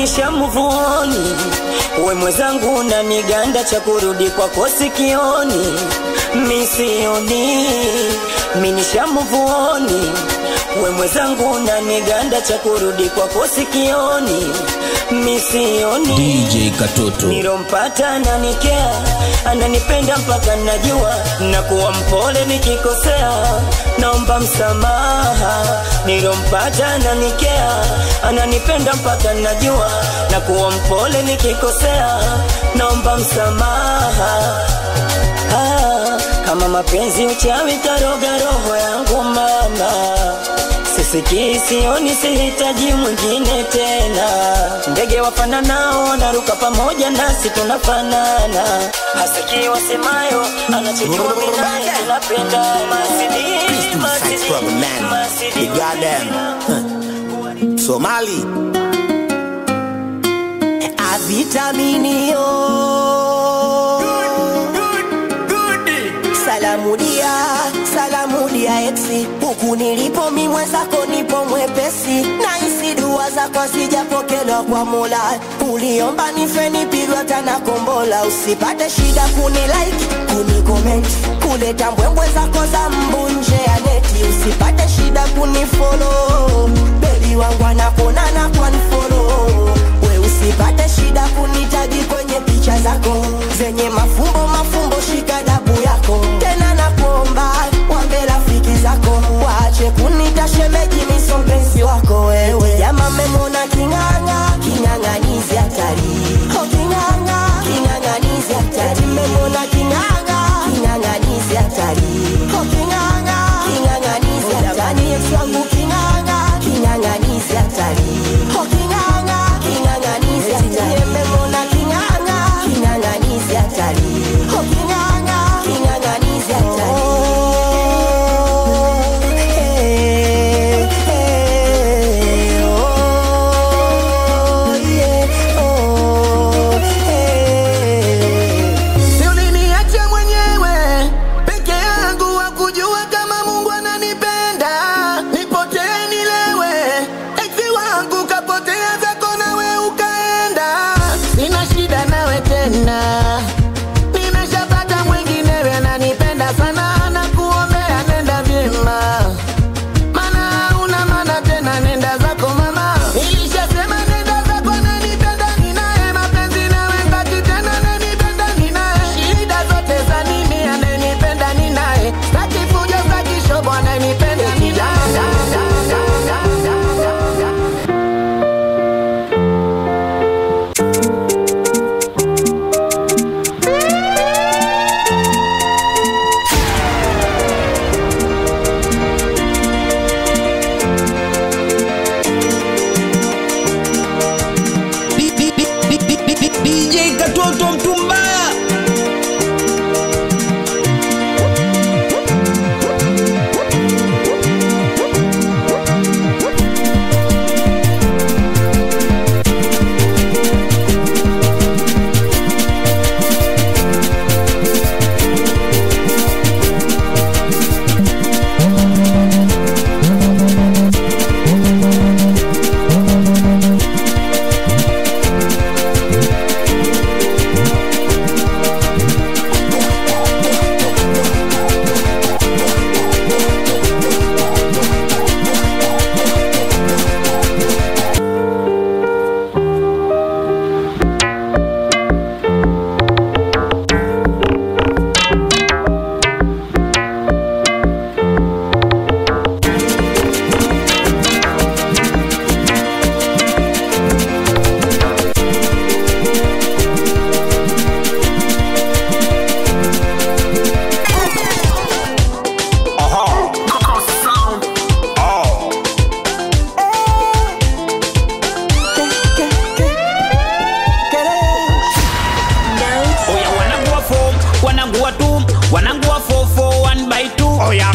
nishamuvuoni. We mwenzangu unaniganda cha kurudi kwako sikioni. Misioni mimi nishamuvuoni. We mwenzangu unaniganda cha kurudi kwako sikioni. Misioni DJ Katoto nilompata ananikea, ananipenda mpaka najua, na kuwa mpole nikikosea, naomba msamaha. Nilompata ananikea, ananipenda mpaka najua, na kuwa mpole nikikosea, naomba msamaha. Kama mapenzi uchawi taroga roho yangu mama, sisikii sioni sihitaji mwingine tena. Ndege wafananao wanaruka pamoja nasi tunafanana. Hasikii wasemayo anachojua mimi naye tunapenda. The goddamn Somali Avitaminio Salamu dia exi. Huku nilipo mi mwenzako nipo mwepesi, na isi dua zako sijapokelewa kwa Mola. Uliomba nife nipigwa tana kombola. Usipate shida kuni like, kuni comment, kuleta mbwembwe zako za mbunje ya neti. Usipate shida kuni follow, baby wangu anapona na kwa follow. We usipate shida kunitagi kwenye picha zako zenye mafumbo, shika dabu yako. Tena nakuomba wambe rafiki zako waache kunita shemeji, miso mpenzi wako wewe. Jamaa memona king'ang'anizi hatari. Oh king'ang'anizi hatari. Memona king'ang'anizi hatari. Oh king'ang'anizi hatari. Ex wangu king'ang'anizi hatari. Oh king'ang'anizi hatari. Memona king'ang'anizi hatari. Oh king'ang'anizi hatari.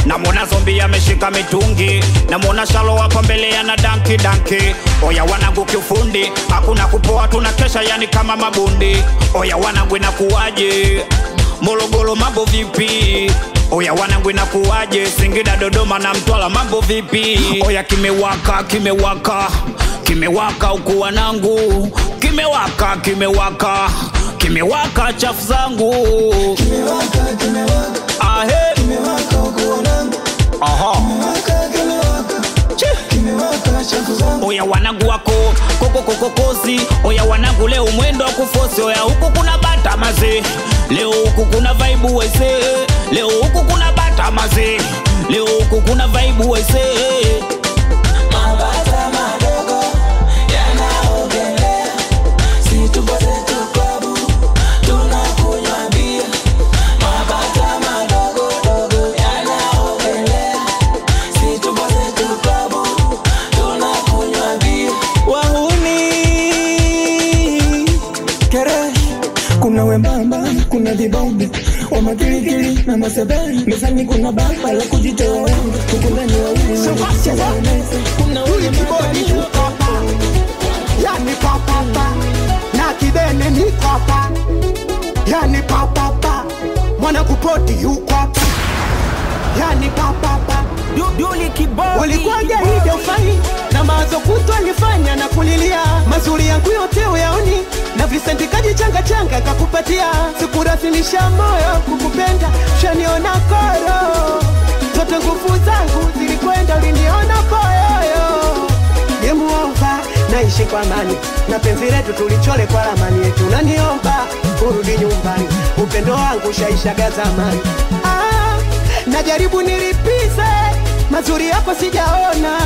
Namona zombie ameshika mitungi, namona shalo hapa mbele yana danki. Oya wanangu kiufundi, hakuna kupoa tunakesha yani kama mabundi. Oya wanangu inakuaje, Morogoro mambo vipi? Oya wanangu inakuaje, Singida Dodoma na Mtwara mambo vipi? Oya kimewaka kimewaka huku wanangu, kimewaka kimewaka kimewaka chafu zangu, ahe kimewaka huku wanangu, aha oya wanangu wako koko koko kosi, oya wanangu leo mwendo wa kufosi, oya huku kuna bata maze, leo huku kuna vibe wese, leo huku kuna bata maze, leo huku kuna vibe wese. Mabata madogo yanaogelea, si tupo zetu klabu tunakunywa bia. Mabata madogo dogo yanaogelea, si tupo zetu klabu tunakunywa bia. Wahuni Keresh, kuna wembamba, kuna vibombe wa makilikili na masebani. Mezani kuna baba la kujitoa wengi, kukundani wa uli cheza umeze. Kuna uli kibodi ukapa, yani papapa, na kidene ni kwapa, yani papapa, mwana kupoti ukapa, yani papapa. Duli kibodi walikuwaga hivyo fai, na mawazo kutu alifanya na kulilia, mazuri yangu yote uyaoni, na Vicenti kaji changa changa kakupatia, sikurasilisha moyo kukupenda, shaniona koro, zote nguvu zangu zilikwenda, uliniona koyoyo. Gemu over, naishi kwa amani, na penzi letu tulichole kwa ramani yetu, naniomba urudi nyumbani, upendo wangu shaishaga zamani. Najaribu nilipize, mazuri yako sijaona,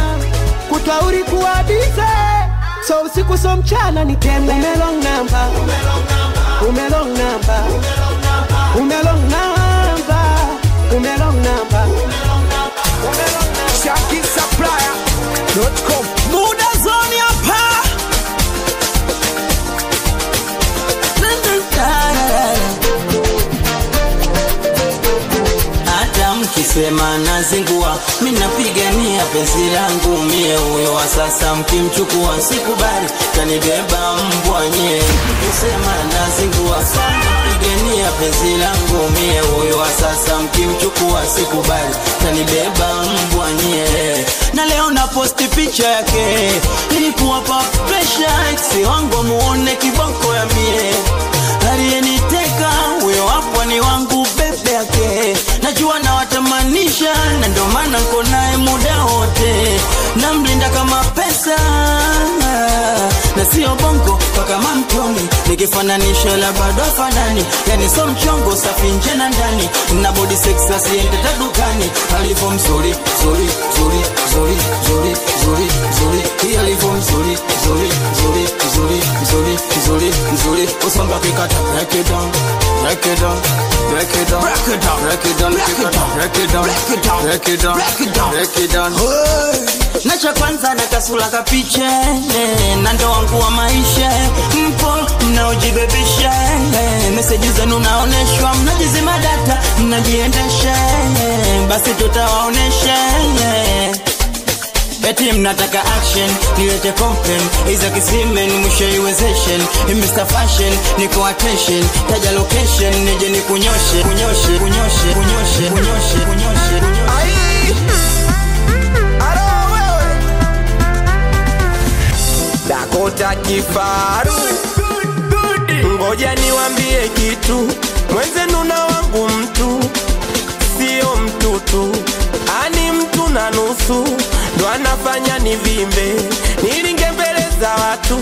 kutwauri kuabize, so usiku so mchana niteme. Umelong number, umelong number, umelong number, umelong number, ShakiSupplier.com. Muda zoni hapa. Hata mkisema nazingua, mina pigania penzi langu mie, huyo wa sasa mkimchukua sikubali, kanibeba mbwa nye. Mkisema nazingua, pigania penzi langu mie, huyo wa sasa mkimchukua sikubali, kanibeba mbwa nye. Na leo na posti picha yake, ilikuwa pa pressure, eksi wangu muone kiboko ya mie, aliyeniteka huyo hapo ni wangu bebe yake, najua na watamanisha, na ndo maana niko naye muda wote, namlinda kama pesa na sio bongo kama mtoni, nikifananisha la bado fanani, yani so mchongo safi nje na ndani, na body sex asiende tadukani, alivyo mzuri zuri zuri zuri zuri zuri zuri, hii alivyo mzuri zuri zuri zuri zuri zuri zuri, usomba kikata break it down, break it down, break it down, break it down, break it down, break it down, break it down, break it down, break it down, break it down. Na cha kwanza na kasula kapiche, na ndo wangu wa maisha, mpo mnaojibebisha, message zenu naoneshwa, mnajizima data, mnajiendesha, basi tutawaonesha. Eti mnataka action, niwete complain, iza kisimen, mwisho iwezeshen, Mr. Fashion, niko attention, taja location, nije ni kunyoshe, kunyoshe, kunyoshe, kunyoshe, kunyoshe, kunyoshe, kunyoshe. Dakota Kifaru, ngoja niwambie kitu, mwenzenu na wangu mtu, sio mtutu, ani mtu na nusu, ndo anafanya nivimbe, nilinge mbele za watu,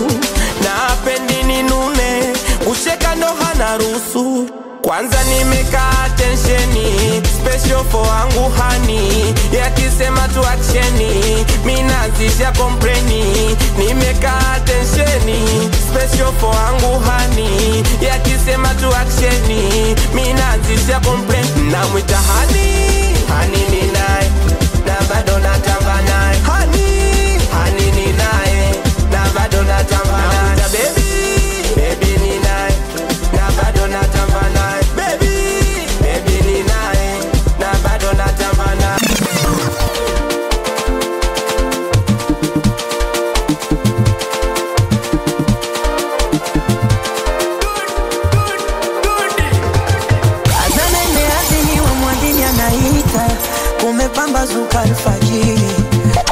na apendi ninune, kusheka ndo hana ruhusu. Kwanza nimekaa tensheni, special for wangu hani, yakisema tu actioni, minazisha kompreni. Nimekaa tensheni, special for wangu hani, yakisema tu actioni, minazisha kompreni. Na mwita hani, hani ni nae, na bado natamba nae. Hani, hani ni nae, na bado natamba nae. Na mwita baby, baby ni nae, na bado natamba nae. Kumepambazuka alfajiri,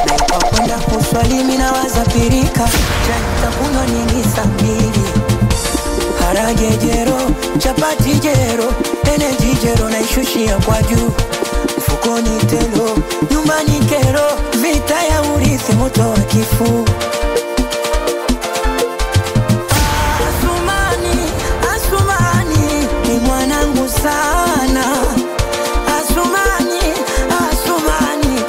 na kwenda kuswali mina wazi za pirika, takunywa nini saa mbili? Harage jero, chapati jero, energy jero naishushia kwa juu. Mfukoni telo, nyumbani kero, vita ya urithi moto wa kifuu. Asumani, ni mwanangu sana. Asumani,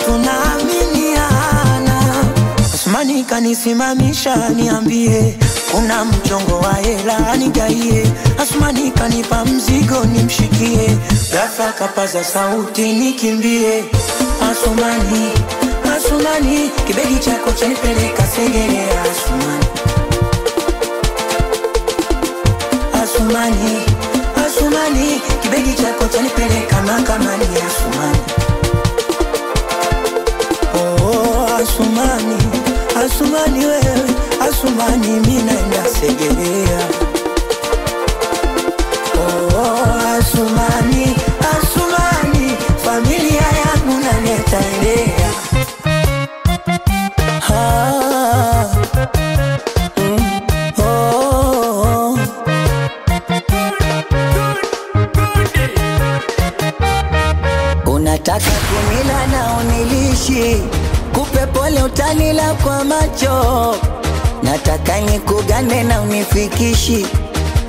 tunaaminiana. Asumani kanisimamisha niambie, kuna mchongo wa hela nigaie. Asumani kanipa mzigo nimshikie, ghafla kapaza sauti nikimbie. Asumani, kibegi chako chanipeleka Segerea. Asumani, kibegi chako chanipeleka mahakamani. Oh, Asumani wewe, Asumani mimi naenda Segerea. Oh, Asumani, familia yangu naleta elea. Unataka kunila na unilishi, kupe pole utanila kwa macho. Nataka nikugane na unifikishi,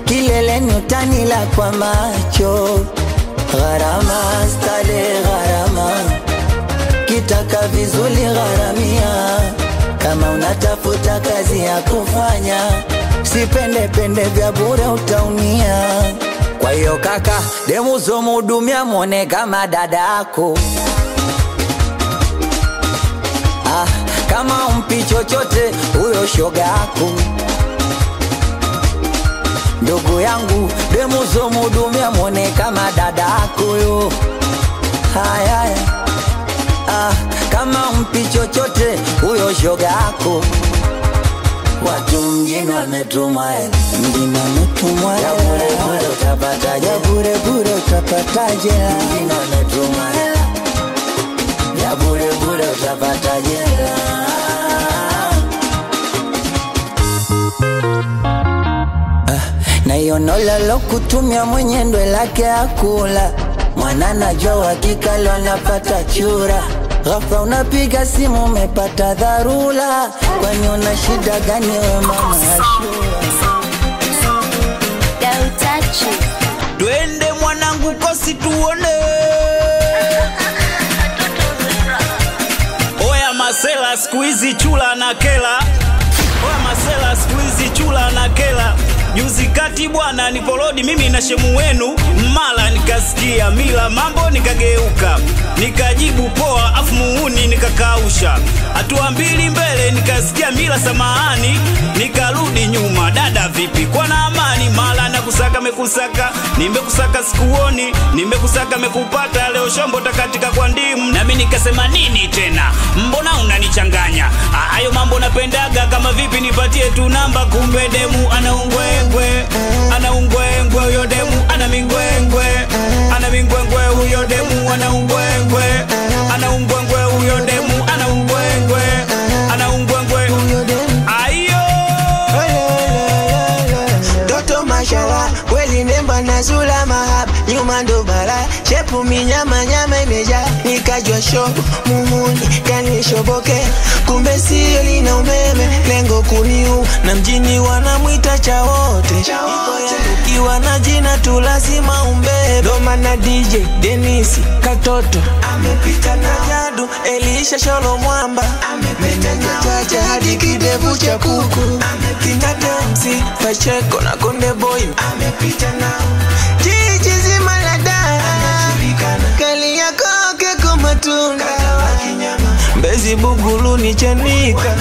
kileleni utanila kwa macho. Gharama stale gharama, kitaka vizuri gharamia. Kama unatafuta kazi ya kufanya, sipende vya bure utaumia. Kwa hiyo kaka, demu zomudumia mwone kama dadako. Kama umpi chochote huyo shogako. Ndugu yangu, demu zomudumia mwone kama dadako yo. Haya, kama umpi chochote huyo shogako. Watu mjini wametumwa hela, mjini wametumwa hela. Ya bure utapata jela. Mjini wametumwa hela, ya bure utapata jela. Na hiyo nola lo kutumia mwenye ndo lake akula. Mwana najua hakika leo anapata chura. Ghafla unapiga simu umepata dharura. Kwani una shida gani we mama Ashura? Twende mwanangu kosi tuone. Oya masela squeezy chula na kela. Oya masela squeezy chula na kela. Juzi kati bwana niporodi mimi na shemu wenu. Mala nikasikia mila mambo nikageuka. Nikajibu poa afu muuni nikakausha. Hatua mbili mbele nikasikia mila samahani. Nikarudi nyuma, dada vipi kwa na amani? Mala nakusaka mekusaka, nimekusaka sikuoni. Nimekusaka mekupata, leo shombo takatika kwa ndimu. Nami nikasema nini tena, mbona unanichanganya? Hayo mambo napendaga, kama vipi nipatie tu namba. Kumbe demu ana ungwengwe, ana ungwengwe huyo demu, ana mingwengwe, ana mingwengwe huyo demu, ana ungwengwe, ana ungwengwe huyo demu, ana ungwengwe, ana ungwengwe huyo demu. Ayo Toto mashallah, kweli nemba na zula mahaba. Nyuma ndo bala, shepu minyama imeja. Nikajua show, muhuni, kanishoboke. Kumbe siyo lina umeme, lengo kuniu. Na mjini wanamwita chawote. Ukiwa na jina tu lazima umbebe. Doma na DJ, Denisi, Katoto amepita na Jadu, Elisha Sholo Mwamba amepita na Chacha hadi kidevu cha kuku amepita Demsi, Pacheko na Konde Boy amepita na Jiji zima la daa kali yako keko matunda Mbezi Bugulu ni Chanika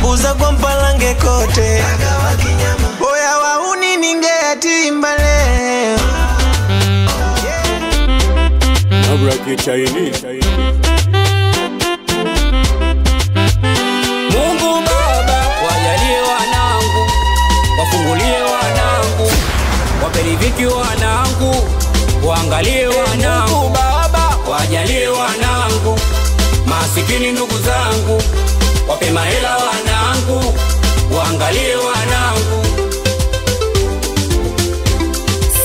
Buza kwa Mpalange kote Boya wauni ningea timba leo Mungu Baba, wajalie wanangu, wafungulie wanangu, waperidhiki wanangu, waangalie wanangu. Mungu Baba, wajalie wanangu, masikini ndugu zangu, wape mahela wanangu, waangalie wanangu.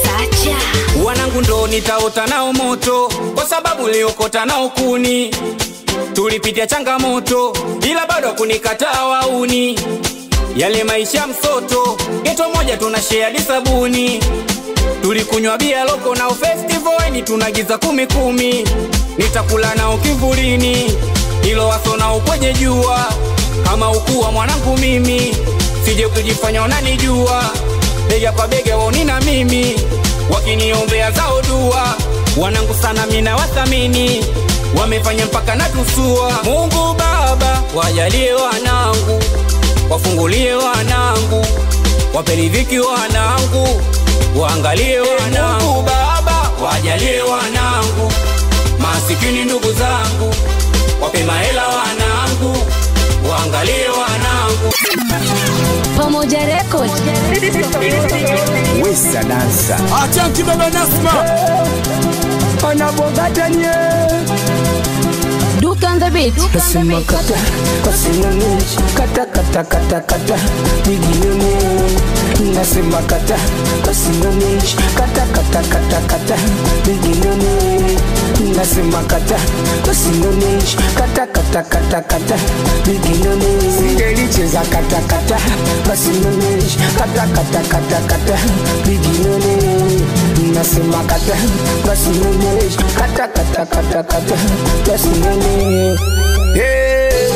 Sacha Wanangu ndo nitaota nao moto, kwa sababu liokota nao kuni. Tulipitia changamoto, ila bado kunikataa wauni. Yale maisha msoto, geto moja tunashare sabuni. Tulikunywa bia loko nao festival, ni tunagiza 10-10. Nitakula nao kivulini, ilo waso nao kwenye jua. Kama ukuwa mwanangu mimi, sije kujifanya unanijua. Bega kwa bega wao na mimi, wakiniombea zao dua. Wanangu sana mina wathamini, wamefanya mpaka natusua. Mungu Baba wajalie wanangu, wafungulie wanangu, wape riziki wanangu, waangalie wanangu. Mungu Baba wajalie wanangu, masikini ndugu zangu, wape mahela wanangu, waangalie wanangu. Pamoja Record. Wesa dansa Achanki baba Nasma Anabogata nye Duke on the beat. Nasema kata, kasinonishi kata kata kata kata Bigilone Nasema kata, kasinonishi kata kata kata kata Bigilone Nasema kata, kasinonishi kata kata kata kata Bigilone Singelicheza kata kata, kasinonishi kata kata kata kata Bigilone Nasema kata, kasinonishi kata kata kata kata Bigilone. Hey,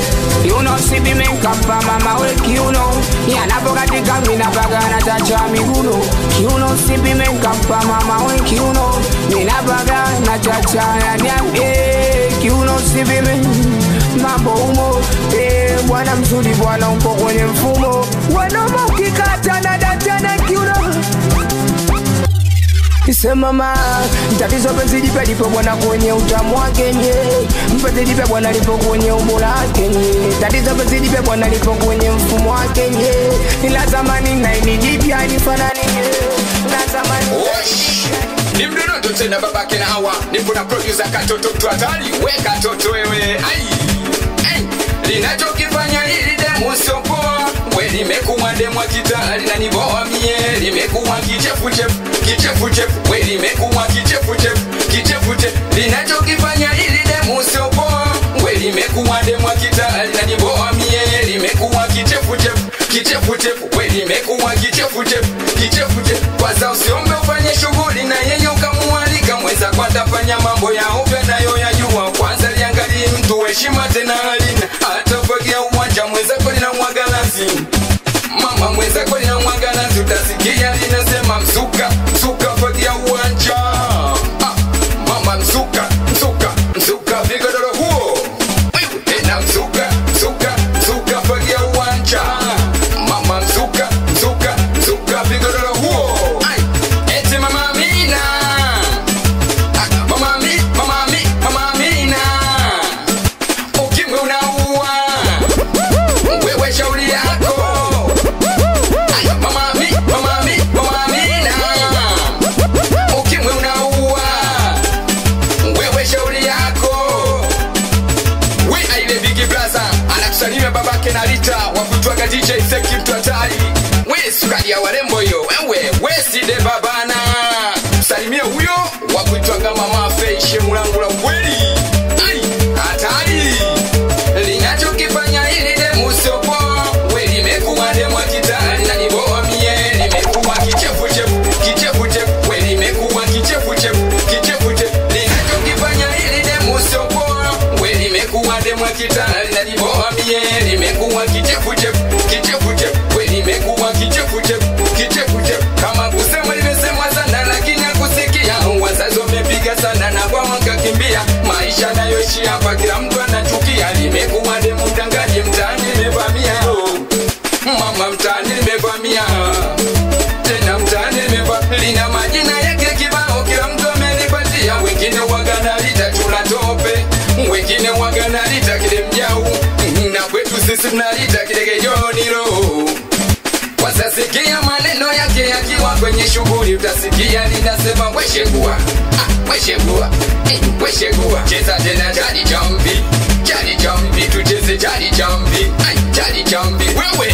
you know see me make up for mama work, you know. Yeah, na boga tika mina baga na chacha miguno. You know see me make up for mama work, you know. Mina baga na chacha ya nyam. Hey, you know see me mambo umo. Hey, bwana mzuri bwana upo kwenye mfumo. Wanoma ukikata na datana kiuno. Kise mama, tatizo penzi jipe lipo bwana kwenye utamu wake nye. Mpenzi jipe bwana lipo kwenye umbo lake nye. Tatizo penzi jipe bwana lipo kwenye mfumo wake nye. Ila zamani na ini jipya nifanani nye. Ila zamani ni mdono tena babake na hawa. Nipo na producer katoto mtu hatari. We katoto wewe. Ai. Ai. Linachokifanya hili demo sio poa. We limekuwa demo kitali na niboa mie. Limekuwa kichefu chefu. Kichefu chefu. We limekuwa kichefu chefu. Kichefu chefu. Linachokifanya hili demo sio poa. We limekuwa demo kitali na niboa mie. Limekuwa kichefu chefu. Kichefu chefu. We limekuwa kichefu chefu. Kichefu chefu. Kwanza usiombe ufanye shughuli na yeye ukamualika. Mweza kwa tafanya mambo ya ovyo nayo yajua. Kwanza liangalie mtu heshima tena halina. Atafagia uwanja mweza kwa lina mwagalazi. Mama mweza kwa lina mwagalazi. Utasikia linasema mzuka. Mzuka fagia uwanja. Mama mzuka. Mzuka. Mzuka vigodoro huo. Tena mzuka. Mzuka. Mzuka fagia uwanja. Mama mzuka. Mzuka. Mzuka vigodoro huo. Eti mama Amina. Mama Amina. Ukimwe unaua. Wewe shauri yako. Mama Amina. Ukimwe unaua. Wewe shauri yako. We aile Big Brother anakusalimia babake na Rita wakutwaga DJ Seki mtu hatari. We sukari ya warembo yo. We side babana. Salimia huyo wakutwaga mama Feishe mulangu la kweli. Ai hatari. Linachokifanya hili demo sio poa. We limekuwa demo kitali na niboa mie. Limekuwa kichefu chefu. Kichefu chefu. We limekuwa kichefu chefu. Kichefu chefu. Linachokifanya hili demo sio poa. We limekuwa demo kitali na niboa mie. Limekuwa kichefu chefu. Kichefu chefu. We limekuwa kichefu chefu. Kichefu chefu. Kama kusema limesemwa sana lakini hakusikia. Wazazi wamepiga sana na kwa wakakimbia. Maisha nayoishi hapa kila mtu anachukia. Limekuwa demu mtangaji mtaani nimevamia. Mama mtaani nimevamia. Tena mtaani nimevamia. Lina majina yake kibao kila mtu amenipatia. Wengine waganalita chula tope. Wengine waganalita kile mjau. Na kwetu sisi tunalita kile kejoniro. Wasasikia maneno yake yakiwa kwenye shughuli. Utasikia linasema weshegua. Weshegua. Weshegua. Cheza tena jadi champi. Charlie Jumpy, tucheze Charlie Jumpy, ay Charlie Jumpy, wewe.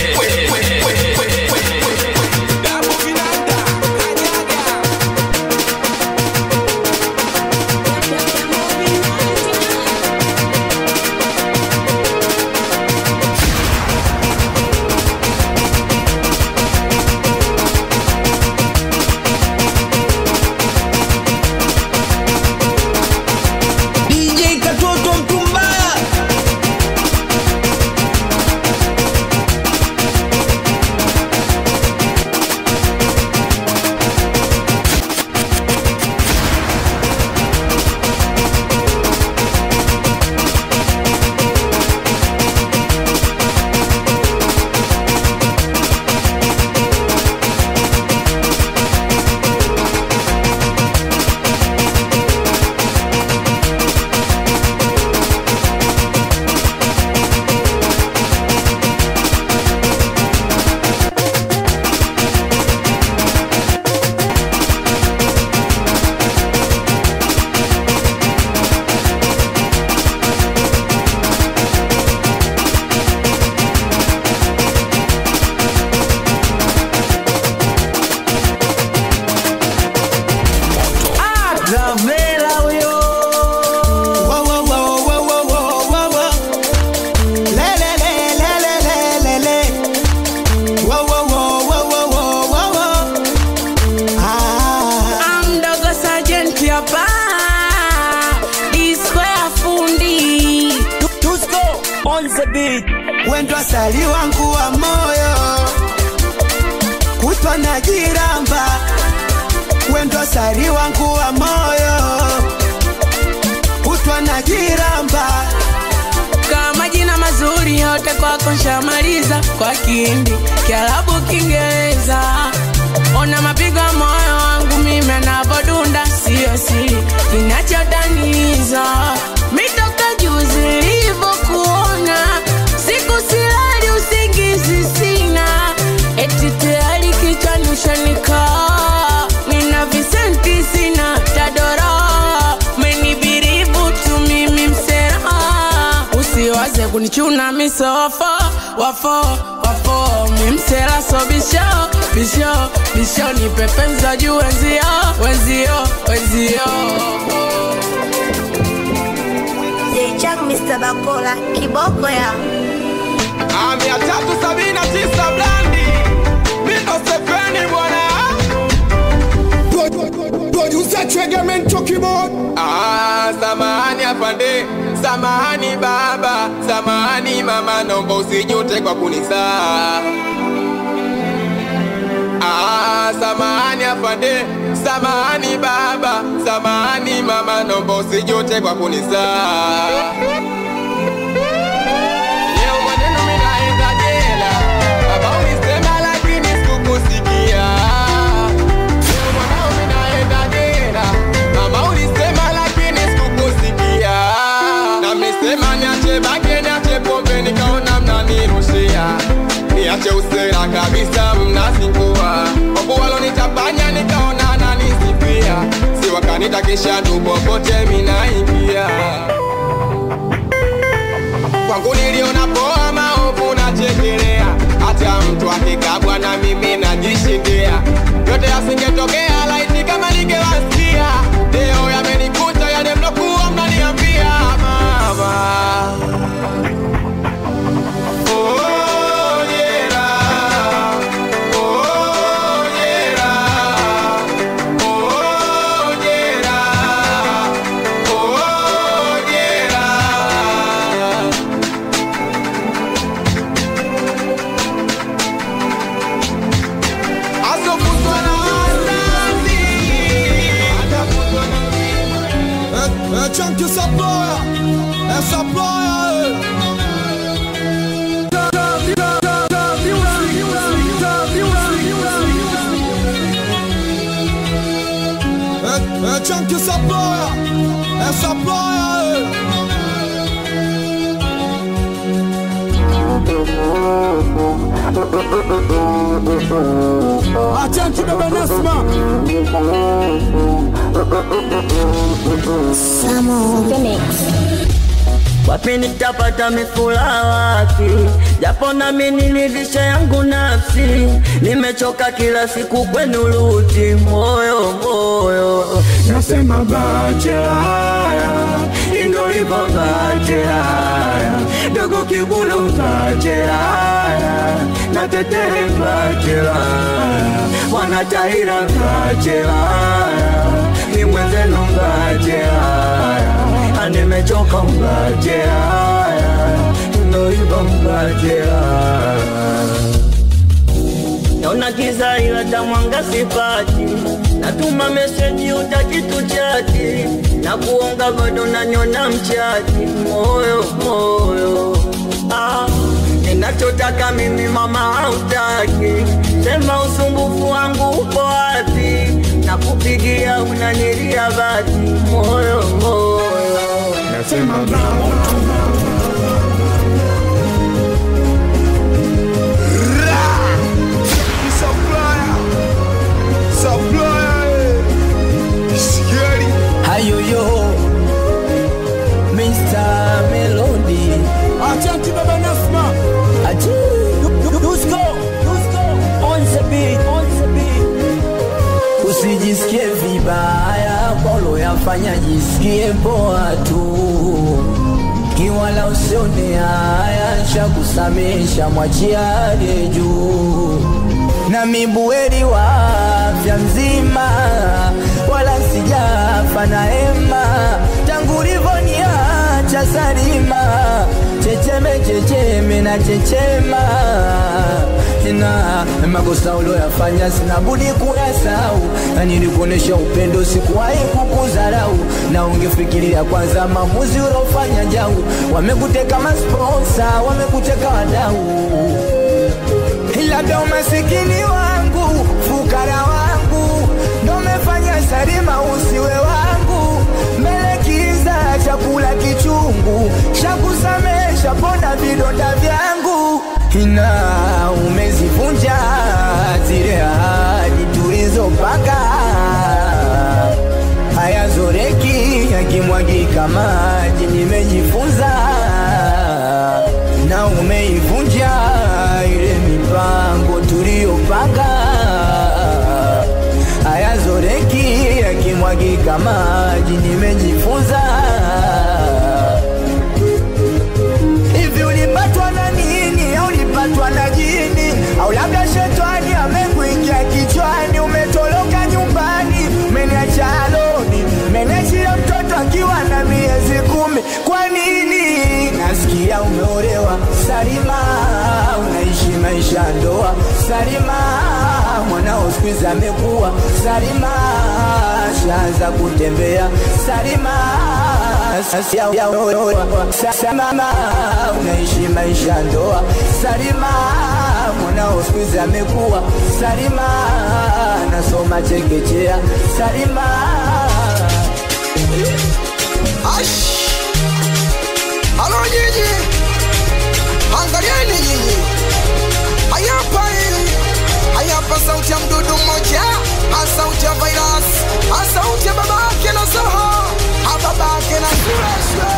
Wendo asali wangu wa moyo kutwa na jiramba. Wendo asali wangu wa moyo kutwa na jiramba. Kama jina mazuri yote kwako nshamaliza, kwa Kihindi, Kiarabu, Kiingereza. Ona mapigo moyo wangu mimi anavodunda, sio siri kinachotaniza. Mitoka juzi nilivyokuona, siku silali usingizi sina, eti tayari kichwani ushanikaa. Nina visenti sina tadora, menibiribu tu mimi msera. Usiwaze kunichuna misofo, wafo mimsela so bisho ni pepenza juu wenzio. J-Chak Mr. Bakola kiboko ya Ami ya 379 Blandi Mindo Stefani bwana Producer Chegamento keyboard. Samahani afande, samahani baba, samahani mama, naomba usijute kwa kunizaa. Samahani afande, samahani baba, samahani mama, naomba usijute kwa kunizaa. Leo maneno mimi naenda jela, baba ulisema lakini sikukusikia. Leo mwanao mimi naenda jela, mama ulisema lakini sikukusikia. Na mlisema niache bage niache pombe, nikaona mnanirushia. Niache usera kabisa mnazingua, kwa kuwa walonitapanya nikaona nanisifia. Si wakanitakisha tu popote minaingia. Kwangu niliona poa maovu nachekelea, hata mtu akikabwa na mimi najishindia. Yote yasingetokea laiti kama ningewasikia. Leo yamenikuta yale mlokuwa mnaniambia mama. Chunky supplier, supplier. Chunky supplier, supplier. Attention to Benesma. Samo the mix. wapi nitapata mifula wapi? Japo nami nilivisha yangu nafsi, nimechoka kila siku kwenu luti, moyo moyo. Nasema bachela, ndo hivyo bachela, dogo kibulu bachela, na tetere bachela, wanataira bachela, ni mwenzenu bachela, nimechoka bachela, ndo hivyo bachela. Naona giza ila tamwanga sipati, natuma meseji utaki tuchati, na kuonga bado nanyona mchati, moyo moyo. Ninachotaka mimi mama hautaki, sema usumbufu wangu upo wapi, na kupigia unanilia bati, moyo moyo. Nasema Hayoyo Mr. Melody, Ashanti Baba Nasma, Dusko on the beat. Usijisikie vibaya, bolo yafanya jisikie poa tu, kiwala usione haya, shakusamesha mwachiade juu, na mibueri wa afya mzima, wala sijafa na hema, tangu ulivoniacha salima, checheme na chechema, na makosa uloyafanya sina budi kuyasahau, na nilikuonesha upendo sikuwahi kukudharau, na ungefikiria kwanza maamuzi ulofanya jau, wamekuteka masponsa, wamekuteka wadau, labda umasikini wangu, fukara wangu, ndo mefanya salima usiwe wangu, melekiza chakula kichungu, shakusamesha pona vidonda vyangu, ina umezivunja zile ahadi tulizopanga, hayazoreki yakimwagika maji, nimejifunza na umeivunja ile mipango tuliyopanga, hayazoreki yakimwagika maji, nimejifunza. Hivi ulipatwa na nini? Au ulipatwa na jini? Au labda shetani amekuingia kichwani? Umetoroka nyumbani, umeniacha aloni, umeniachia mtoto akiwa na miezi 10. Kwa nini? Nasikia umeolewa Salima, unaishi maisha ndoa Salima, mwanao siku hizi amekuwa Salima, shaanza kutembea Salima, Salima, unaishi maisha ndoa Salima, mwanao siku hizi amekuwa Salima, nasoma chekechea Salima. Halo nyinyi, angalieni nyinyi, hayapa sauti ya mdudu mmoja, sauti ya virus, sauti ya babake na Soho, babake na Sureshe.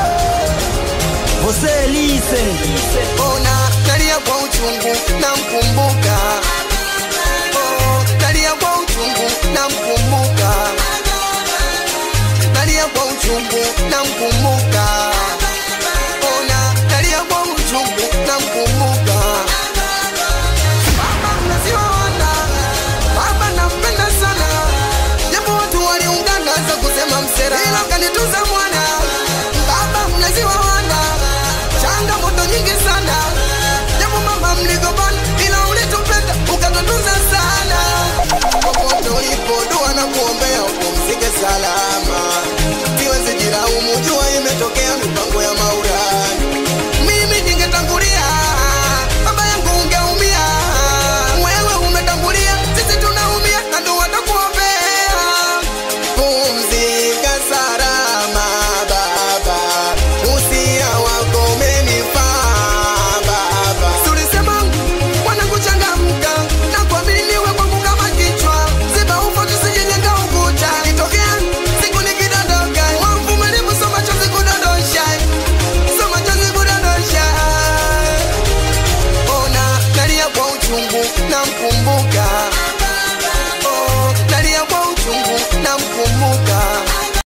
Jose listen, ona nalia kwa uchungu na mkumbuka, nalia kwa uchungu na mkumbuka, nalia kwa uchungu na mkumbuka, nalia kwa uchungu na mkumbuka. Baba mnaziona, baba nampenda sana, japo watu waliungana za kusema msera, ila kanituza mwana. Baba mnaziona, changamoto nyingi sana, japo mama mligombana, ila ulitupenda ukatutunza sana. Popote ulipo dua na kuombea upumzike sala,